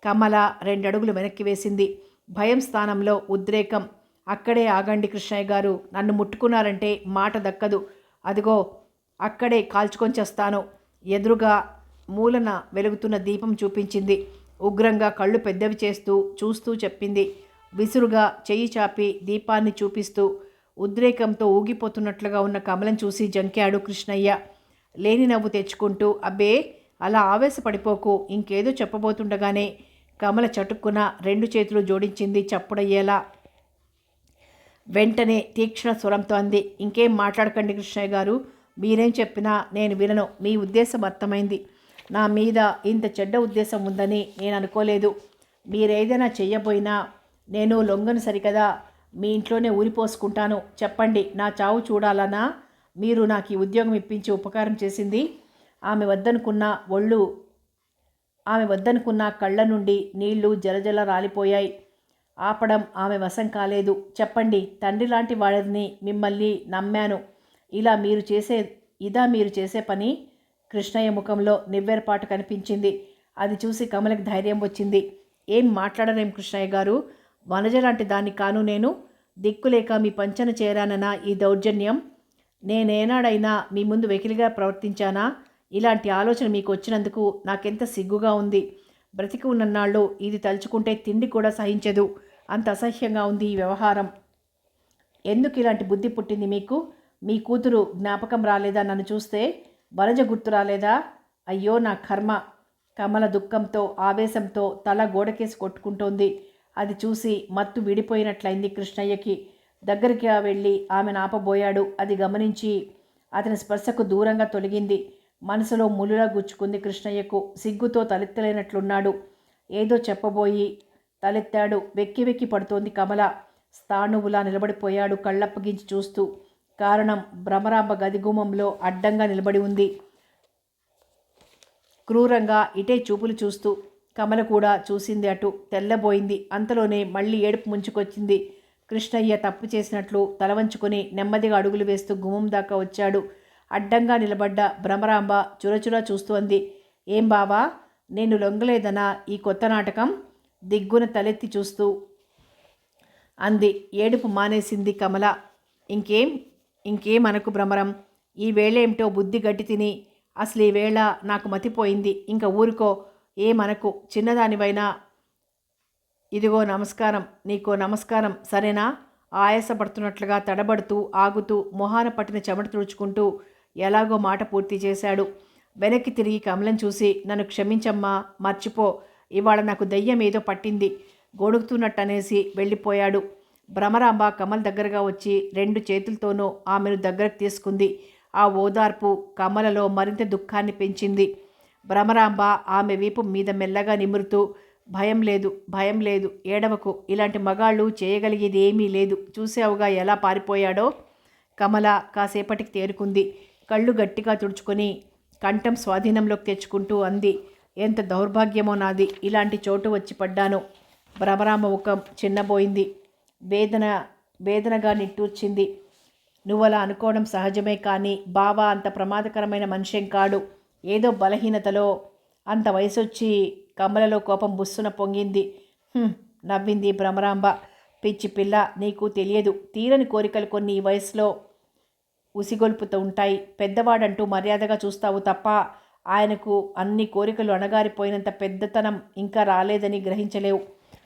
కమల 2 అడుగులు వెనక్కి వేసింది. భయం స్థానంలో ఉద్రేకం. అక్కడే ఆగండి కృష్ణయ్య గారు, నన్ను ముట్టుకున్నారంటే మాట దక్కదు. అదిగో అక్కడే కాల్చుకొని చేస్తాను. ఎదురుగా మూలన వెలుగుతున్న దీపం చూపించింది. ఉగ్రంగా కళ్ళు పెద్దవి చేస్తూ చూస్తూ చెప్పింది. విసురుగా చెయ్యి చాపి దీపాన్ని చూపిస్తూ ఉద్రేకంతో ఊగిపోతున్నట్లుగా ఉన్న కమలం చూసి జంకాడు కృష్ణయ్య. లేని నవ్వు తెచ్చుకుంటూ, అబ్బే అలా ఆవేశపడిపోకు, ఇంకేదో చెప్పబోతుండగానే కమల చటుక్కున 2 చేతులు జోడించింది చప్పుడయ్యేలా. వెంటనే తీక్షణ స్వరంతో అంది, ఇంకేం మాట్లాడకండి కృష్ణయ్య గారు, మీరేం చెప్పినా నేను వినను. మీ ఉద్దేశం అర్థమైంది. నా మీద ఇంత చెడ్డ ఉద్దేశం ఉందని నేను అనుకోలేదు. మీరేదైనా చెయ్యబోయినా నేను లొంగను సరికదా, మీ ఇంట్లోనే ఊరిపోసుకుంటాను. చెప్పండి, నా చావు చూడాలనా? మీరు నాకు ఈ ఉద్యోగం ఇప్పించి ఉపకారం చేసింది? ఆమె వద్దనుకున్న కళ్ళ నుండి నీళ్లు జలజల రాలిపోయాయి. ఆపడం ఆమె వశం కాలేదు. చెప్పండి, తండ్రి లాంటి వాడిని మిమ్మల్ని నమ్మాను. ఇదా మీరు చేసే పని? కృష్ణయ్య ముఖంలో నివ్వెరపాటు కనిపించింది. అది చూసి కమలకి ధైర్యం వచ్చింది. ఏం మాట్లాడరేం కృష్ణయ్య గారు, వనజ లాంటి దాన్ని కాను నేను? దిక్కులేక మీ పంచన చేరాననా ఈ దౌర్జన్యం? నేనేనాడైనా మీ ముందు వెకిలిగా ప్రవర్తించానా? ఇలాంటి ఆలోచన మీకు వచ్చినందుకు నాకెంత సిగ్గుగా ఉంది. బ్రతికి ఉన్నన్నాళ్ళు ఇది తలుచుకుంటే తిండి కూడా సహించదు. అంత అసహ్యంగా ఉంది ఈ వ్యవహారం. ఎందుకు ఇలాంటి బుద్ధి పుట్టింది మీకు? మీ కూతురు జ్ఞాపకం రాలేదా? నన్ను చూస్తే వనజ గుర్తు రాలేదా? అయ్యో నా కర్మ. కమల దుఃఖంతో ఆవేశంతో తల గోడకేసి కొట్టుకుంటోంది. అది చూసి మత్తు విడిపోయినట్లయింది కృష్ణయ్యకి. దగ్గరికి వెళ్ళి ఆమెను ఆపబోయాడు. అది గమనించి అతని స్పర్శకు దూరంగా తొలగింది. మనసులో ములులా గుచ్చుకుంది కృష్ణయ్యకు. సిగ్గుతో తలెత్తలేనట్లున్నాడు. ఏదో చెప్పబోయి తలెత్తాడు. వెక్కి వెక్కి పడుతోంది కమల. స్థాణువులా నిలబడిపోయాడు కళ్ళప్పగించి చూస్తూ. కారణం, భ్రమరాంబ గదిగుమంలో అడ్డంగా నిలబడి ఉంది. క్రూరంగా ఇటే చూపులు చూస్తూ. కమల కూడా చూసింది అటు. తెల్లబోయింది. అంతలోనే మళ్ళీ ఏడుపు ముంచుకొచ్చింది. కృష్ణయ్య తప్పు చేసినట్లు తలవంచుకొని నెమ్మదిగా అడుగులు వేస్తూ గుమ్మం దాకా వచ్చాడు. అడ్డంగా నిలబడ్డ భ్రమరాంబ చురచురా చూస్తూ అంది, ఏం బావా, నేను లొంగలేదనా ఈ కొత్త నాటకం? దిగ్గున తలెత్తి చూస్తూ అంది. ఏడుపు మానేసింది కమల. ఇంకేం ఇంకేమనకు భ్రమరం. ఈ వేళేమిటో బుద్ధి గట్టి తిని అసలు ఈ వేళ నాకు మతిపోయింది. ఇంక ఊరుకో, ఏమనకు. చిన్నదానివైనా ఇదిగో నమస్కారం, నీకో నమస్కారం, సరేనా? ఆయాసపడుతున్నట్లుగా తడబడుతూ ఆగుతూ మొహాన పట్టిన చెమట తుడుచుకుంటూ ఎలాగో మాట పూర్తి చేశాడు. వెనక్కి తిరిగి కమలను చూసి, నన్ను క్షమించమ్మా, మర్చిపో, ఇవాళ నాకు దయ్యం ఏదో పట్టింది గొడుగుతున్నట్టనేసి వెళ్ళిపోయాడు. భ్రమరాంబ కమల్ దగ్గరగా వచ్చి 2 చేతులతోనూ ఆమెను దగ్గరకు తీసుకుంది. ఆ ఓదార్పు కమలలో మరింత దుఃఖాన్ని పెంచింది. భ్రమరాంబ ఆమె వీపు మీద మెల్లగా నిమురుతూ, భయం లేదు, భయం లేదు, ఏడవకు, ఇలాంటి మగాళ్ళు చేయగలిగేది ఏమీ లేదు, చూసావుగా ఎలా పారిపోయాడో. కమల కాసేపటికి తేరుకుంది. కళ్ళు గట్టిగా తుడుచుకొని కంఠం స్వాధీనంలోకి తెచ్చుకుంటూ అంది, ఎంత దౌర్భాగ్యమో నాది, ఇలాంటి చోటు వచ్చి పడ్డాను. భ్రమరాంబ ముఖం చిన్నబోయింది. వేదనగా నిట్టూర్చింది. నువ్వలా అనుకోవడం సహజమే, కానీ బావ అంత ప్రమాదకరమైన మనిషేం కాడు. ఏదో బలహీనతలో. అంత వయసొచ్చి కమలలో కోపం బుస్సున పొంగింది. నవ్వింది భ్రమరాంబ. పిచ్చి పిల్ల, నీకు తెలియదు. తీరని కోరికలు కొన్ని ఈ వయసులో ఉసిగొల్పుతూ ఉంటాయి. పెద్దవాడంటూ మర్యాదగా చూస్తావు తప్ప ఆయనకు అన్ని కోరికలు అణగారిపోయినంత పెద్దతనం ఇంకా రాలేదని గ్రహించలేవు.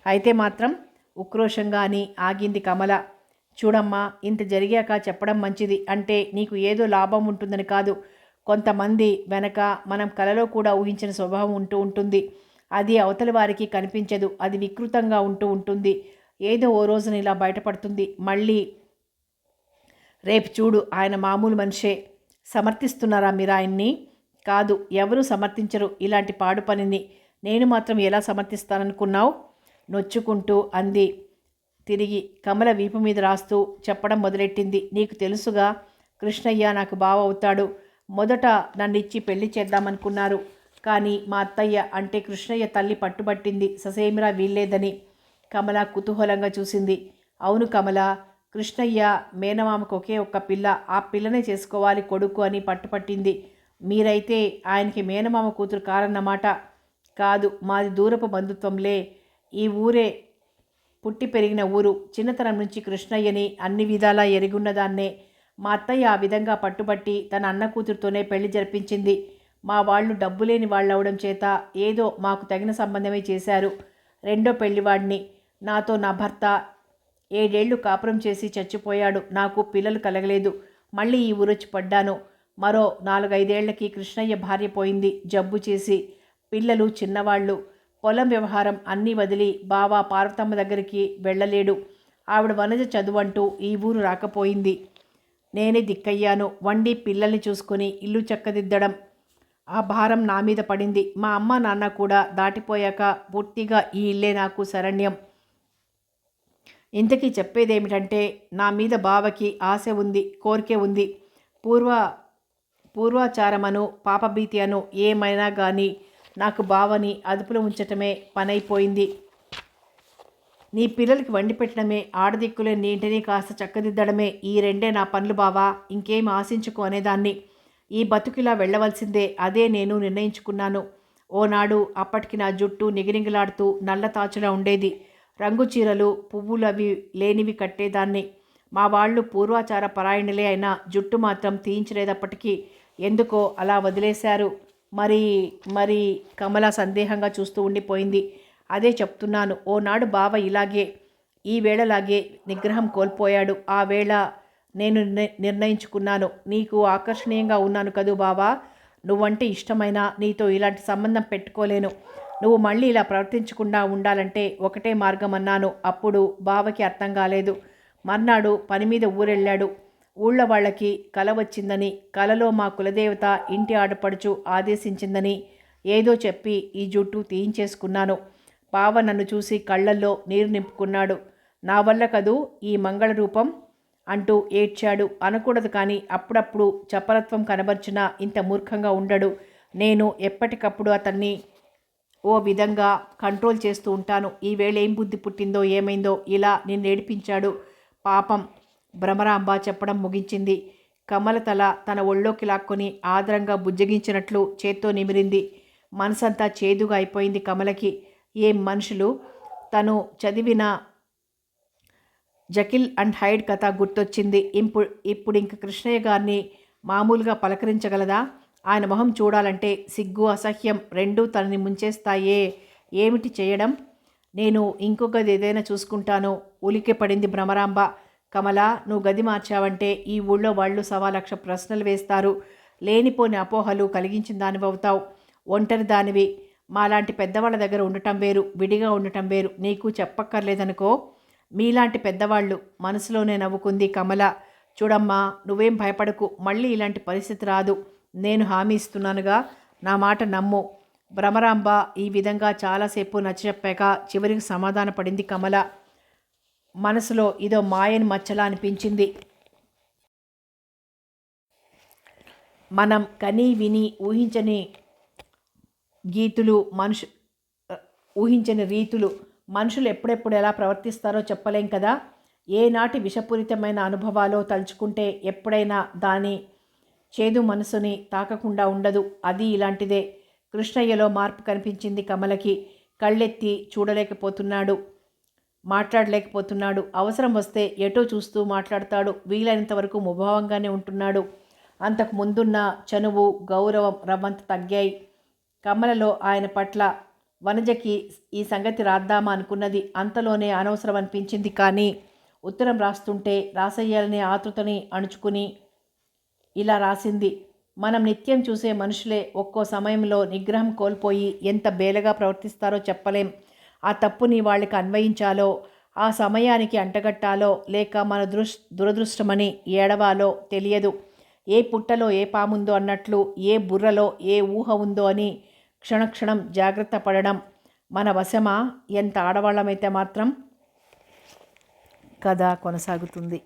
అయితే మాత్రం ఉక్రోషంగా అని ఆగింది కమల. చూడమ్మా, ఇంత జరిగాక చెప్పడం మంచిది. అంటే నీకు ఏదో లాభం ఉంటుందని కాదు. కొంతమంది వెనక మనం కలలో కూడా ఊహించిన స్వభావం ఉంటూ ఉంటుంది. అది అవతలి వారికి కనిపించదు. అది వికృతంగా ఉంటూ ఉంటుంది. ఏదో ఓ రోజున ఇలా బయటపడుతుంది. మళ్ళీ రేపు చూడు, ఆయన మామూలు మనిషే. సమర్థిస్తున్నారా మీరు ఆయన్ని? కాదు, ఎవరూ సమర్థించరు ఇలాంటి పాడు పనిని. నేను మాత్రం ఎలా సమర్థిస్తాననుకున్నావు? నొచ్చుకుంటూ అంది. తిరిగి కమల వీపు మీద రాస్తూ చెప్పడం మొదలెట్టింది. నీకు తెలుసుగా, కృష్ణయ్య నాకు బావ అవుతాడు. మొదట నన్నిచ్చి పెళ్లి చేద్దామనుకున్నారు. కానీ మా అత్తయ్య అంటే కృష్ణయ్య తల్లి పట్టుబట్టింది ససేమిరా వీల్లేదని. కమల కుతూహలంగా చూసింది. అవును కమల, కృష్ణయ్య మేనమామకు ఒకే ఒక్క పిల్ల, ఆ పిల్లనే చేసుకోవాలి కొడుకు అని పట్టుపట్టింది. మీరైతే ఆయనకి మేనమామ కూతురు కారన్నమాట. కాదు, మాది దూరపు బంధుత్వంలే. ఈ ఊరే పుట్టి పెరిగిన ఊరు. చిన్నతనం నుంచి కృష్ణయ్యని అన్ని విధాలా ఎరుగున్నదాన్నే. మా అత్తయ్య ఆ విధంగా పట్టుబట్టి తన అన్న కూతురుతోనే పెళ్లి జరిపించింది. మా వాళ్ళు డబ్బులేని వాళ్ళవడం చేత ఏదో మాకు తగిన సంబంధమే చేశారు. రెండో పెళ్లివాడిని. నాతో నా భర్త 7 ఏళ్లు కాపురం చేసి చచ్చిపోయాడు. నాకు పిల్లలు కలగలేదు. మళ్ళీ ఈ ఊరొచ్చి పడ్డాను. మరో 4-5 ఏళ్లకి కృష్ణయ్య భార్య పోయింది జబ్బు చేసి. పిల్లలు చిన్నవాళ్ళు. పొలం వ్యవహారం అన్నీ వదిలి బావ పార్వతమ్మ దగ్గరికి వెళ్ళలేడు. ఆవిడ వనజ చదువంటూ ఈ ఊరు రాకపోయింది. నేనే దిక్కయ్యాను. వండి పిల్లల్ని చూసుకొని ఇల్లు చక్కదిద్దడం, ఆ భారం నా మీద పడింది. మా అమ్మ నాన్న కూడా దాటిపోయాక పూర్తిగా ఈ ఇల్లే నాకు శరణ్యం. ఇంతకీ చెప్పేదేమిటంటే, నా మీద బావకి ఆశ ఉంది, కోరికే ఉంది. పూర్వాచారమను పాపభీతి అను ఏమైనా కానీ నాకు బావని అదుపులో ఉంచటమే పనైపోయింది. నీ పిల్లలకి వండి పెట్టడమే, ఆడదిక్కులే నీ ఇంటిని కాస్త చక్కదిద్దడమే, ఈ రెండే నా పనులు బావా, ఇంకేం ఆశించుకో అనేదాన్ని. ఈ బతుకిలా వెళ్ళవలసిందే, అదే నేను నిర్ణయించుకున్నాను. ఓనాడు అప్పటికి నా జుట్టు నిగినిగిలాడుతూ నల్ల తాచులా ఉండేది. రంగు చీరలు పువ్వులు అవి లేనివి కట్టేదాన్ని. మా వాళ్ళు పూర్వాచార పరాయణులే అయినా జుట్టు మాత్రం తీయించలేదప్పటికీ. ఎందుకో అలా వదిలేశారు. మరి కమల సందేహంగా చూస్తూ ఉండిపోయింది. అదే చెప్తున్నాను, ఓనాడు బావ ఇలాగే ఈ వేళలాగే నిగ్రహం కోల్పోయాడు. ఆ వేళ నేను నిర్ణయించుకున్నాను, నీకు ఆకర్షణీయంగా ఉన్నాను కదూ బావా, నువ్వంటే ఇష్టమైన నీతో ఇలాంటి సంబంధం పెట్టుకోలేను. నువ్వు మళ్ళీ ఇలా ప్రవర్తించకుండా ఉండాలంటే ఒకటే మార్గం అన్నాను. అప్పుడు బావకి అర్థం కాలేదు. మర్నాడు పని మీద ఊరెళ్ళాడు. ఊళ్ళో వాళ్ళకి కల వచ్చిందని, కలలో మా కులదేవత ఇంటి ఆడపడుచు ఆదేశించిందని ఏదో చెప్పి ఈ జుట్టు తీయించేసుకున్నాను. బావ నన్ను చూసి కళ్ళల్లో నీరు నింపుకున్నాడు. నా వల్ల కదూ ఈ మంగళ రూపం అంటూ ఏడ్చాడు. అనకూడదు కానీ అప్పుడప్పుడు చపలత్వం కనబర్చినా ఇంత మూర్ఖంగా ఉండడు. నేను ఎప్పటికప్పుడు అతన్ని ఓ విధంగా కంట్రోల్ చేస్తూ ఉంటాను. ఈవేళ ఏం బుద్ధి పుట్టిందో ఏమైందో ఇలా నిన్ను ఏడిపించాడు పాపం. భ్రమరాంబ చెప్పడం ముగించింది. కమల తల తన ఒళ్ళోకి లాక్కొని ఆదరంగా బుజ్జగించినట్లు చేత్తో నిమిరింది. మనసంతా చేదుగా అయిపోయింది కమలకి. ఏం మనుషులు! తను చదివిన జకిల్ అండ్ హైడ్ కథ గుర్తొచ్చింది. ఇప్పుడు ఇంక కృష్ణయ్య గారిని మామూలుగా పలకరించగలదా? ఆయన మొహం చూడాలంటే సిగ్గు, అసహ్యం రెండూ తనని ముంచేస్తాయే. ఏమిటి చేయడం? నేను ఇంకో గది ఏదైనా చూసుకుంటాను. ఉలిక్కి పడింది భ్రమరాంబ. కమల, నువ్వు గది మార్చావంటే ఈ ఊళ్ళో వాళ్ళు 1,00,000 ప్రశ్నలు వేస్తారు. లేనిపోని అపోహలు కలిగించిన దానివవుతావు. ఒంటరి దానివి. మాలాంటి పెద్దవాళ్ళ దగ్గర ఉండటం వేరు, విడిగా ఉండటం వేరు. నీకు చెప్పక్కర్లేదనుకో. మీలాంటి పెద్దవాళ్ళు మనసులోనే నవ్వుకుంది కమల. చూడమ్మా, నువ్వేం భయపడకు. మళ్ళీ ఇలాంటి పరిస్థితి రాదు. నేను హామీ ఇస్తున్నానుగా. నా మాట నమ్ము. భ్రమరాంబ ఈ విధంగా చాలాసేపు నచ్చచెప్పాక చివరికి సమాధాన పడింది కమల. మనసులో ఇదో మాయని మచ్చలా అనిపించింది. మనం కనీ విని ఊహించని రీతులు మనుషులు ఎప్పుడెప్పుడు ఎలా ప్రవర్తిస్తారో చెప్పలేం కదా. ఏనాటి విషపూరితమైన అనుభవాలో తలుచుకుంటే ఎప్పుడైనా దాని చేదు మనసుని తాకకుండా ఉండదు. అది ఇలాంటిదే. కృష్ణయ్యలో మార్పు కనిపించింది కమలకి. కళ్ళెత్తి చూడలేకపోతున్నాడు, మాట్లాడలేకపోతున్నాడు. అవసరం వస్తే ఎటో చూస్తూ మాట్లాడతాడు. వీలైనంత వరకు ముభావంగానే ఉంటున్నాడు. అంతకు ముందున్న చనువు, గౌరవం రవ్వంత తగ్గాయి కమలలో ఆయన పట్ల. వనజకి ఈ సంగతి రాద్దామా అనుకున్నది. అంతలోనే అనవసరం అనిపించింది. కానీ ఉత్తరం రాస్తుంటే రాసయ్యాలనే ఆతృతని అణుచుకుని ఇలా రాసింది. మనం నిత్యం చూసే మనుషులే ఒక్కో సమయంలో నిగ్రహం కోల్పోయి ఎంత బేలగా ప్రవర్తిస్తారో చెప్పలేం. ఆ తప్పుని వాళ్ళకి అన్వయించాలో, ఆ సమయానికి అంటగట్టాలో, లేక మన దురదృష్టమని ఏడవాలో తెలియదు. ఏ పుట్టలో ఏ పాముందో అన్నట్లు ఏ బుర్రలో ఏ ఊహ ఉందో అని క్షణక్షణం జాగ్రత్త పడడం మన వశమా? ఎంత ఆడవాళ్ళమైతే మాత్రం. కథ కొనసాగుతుంది.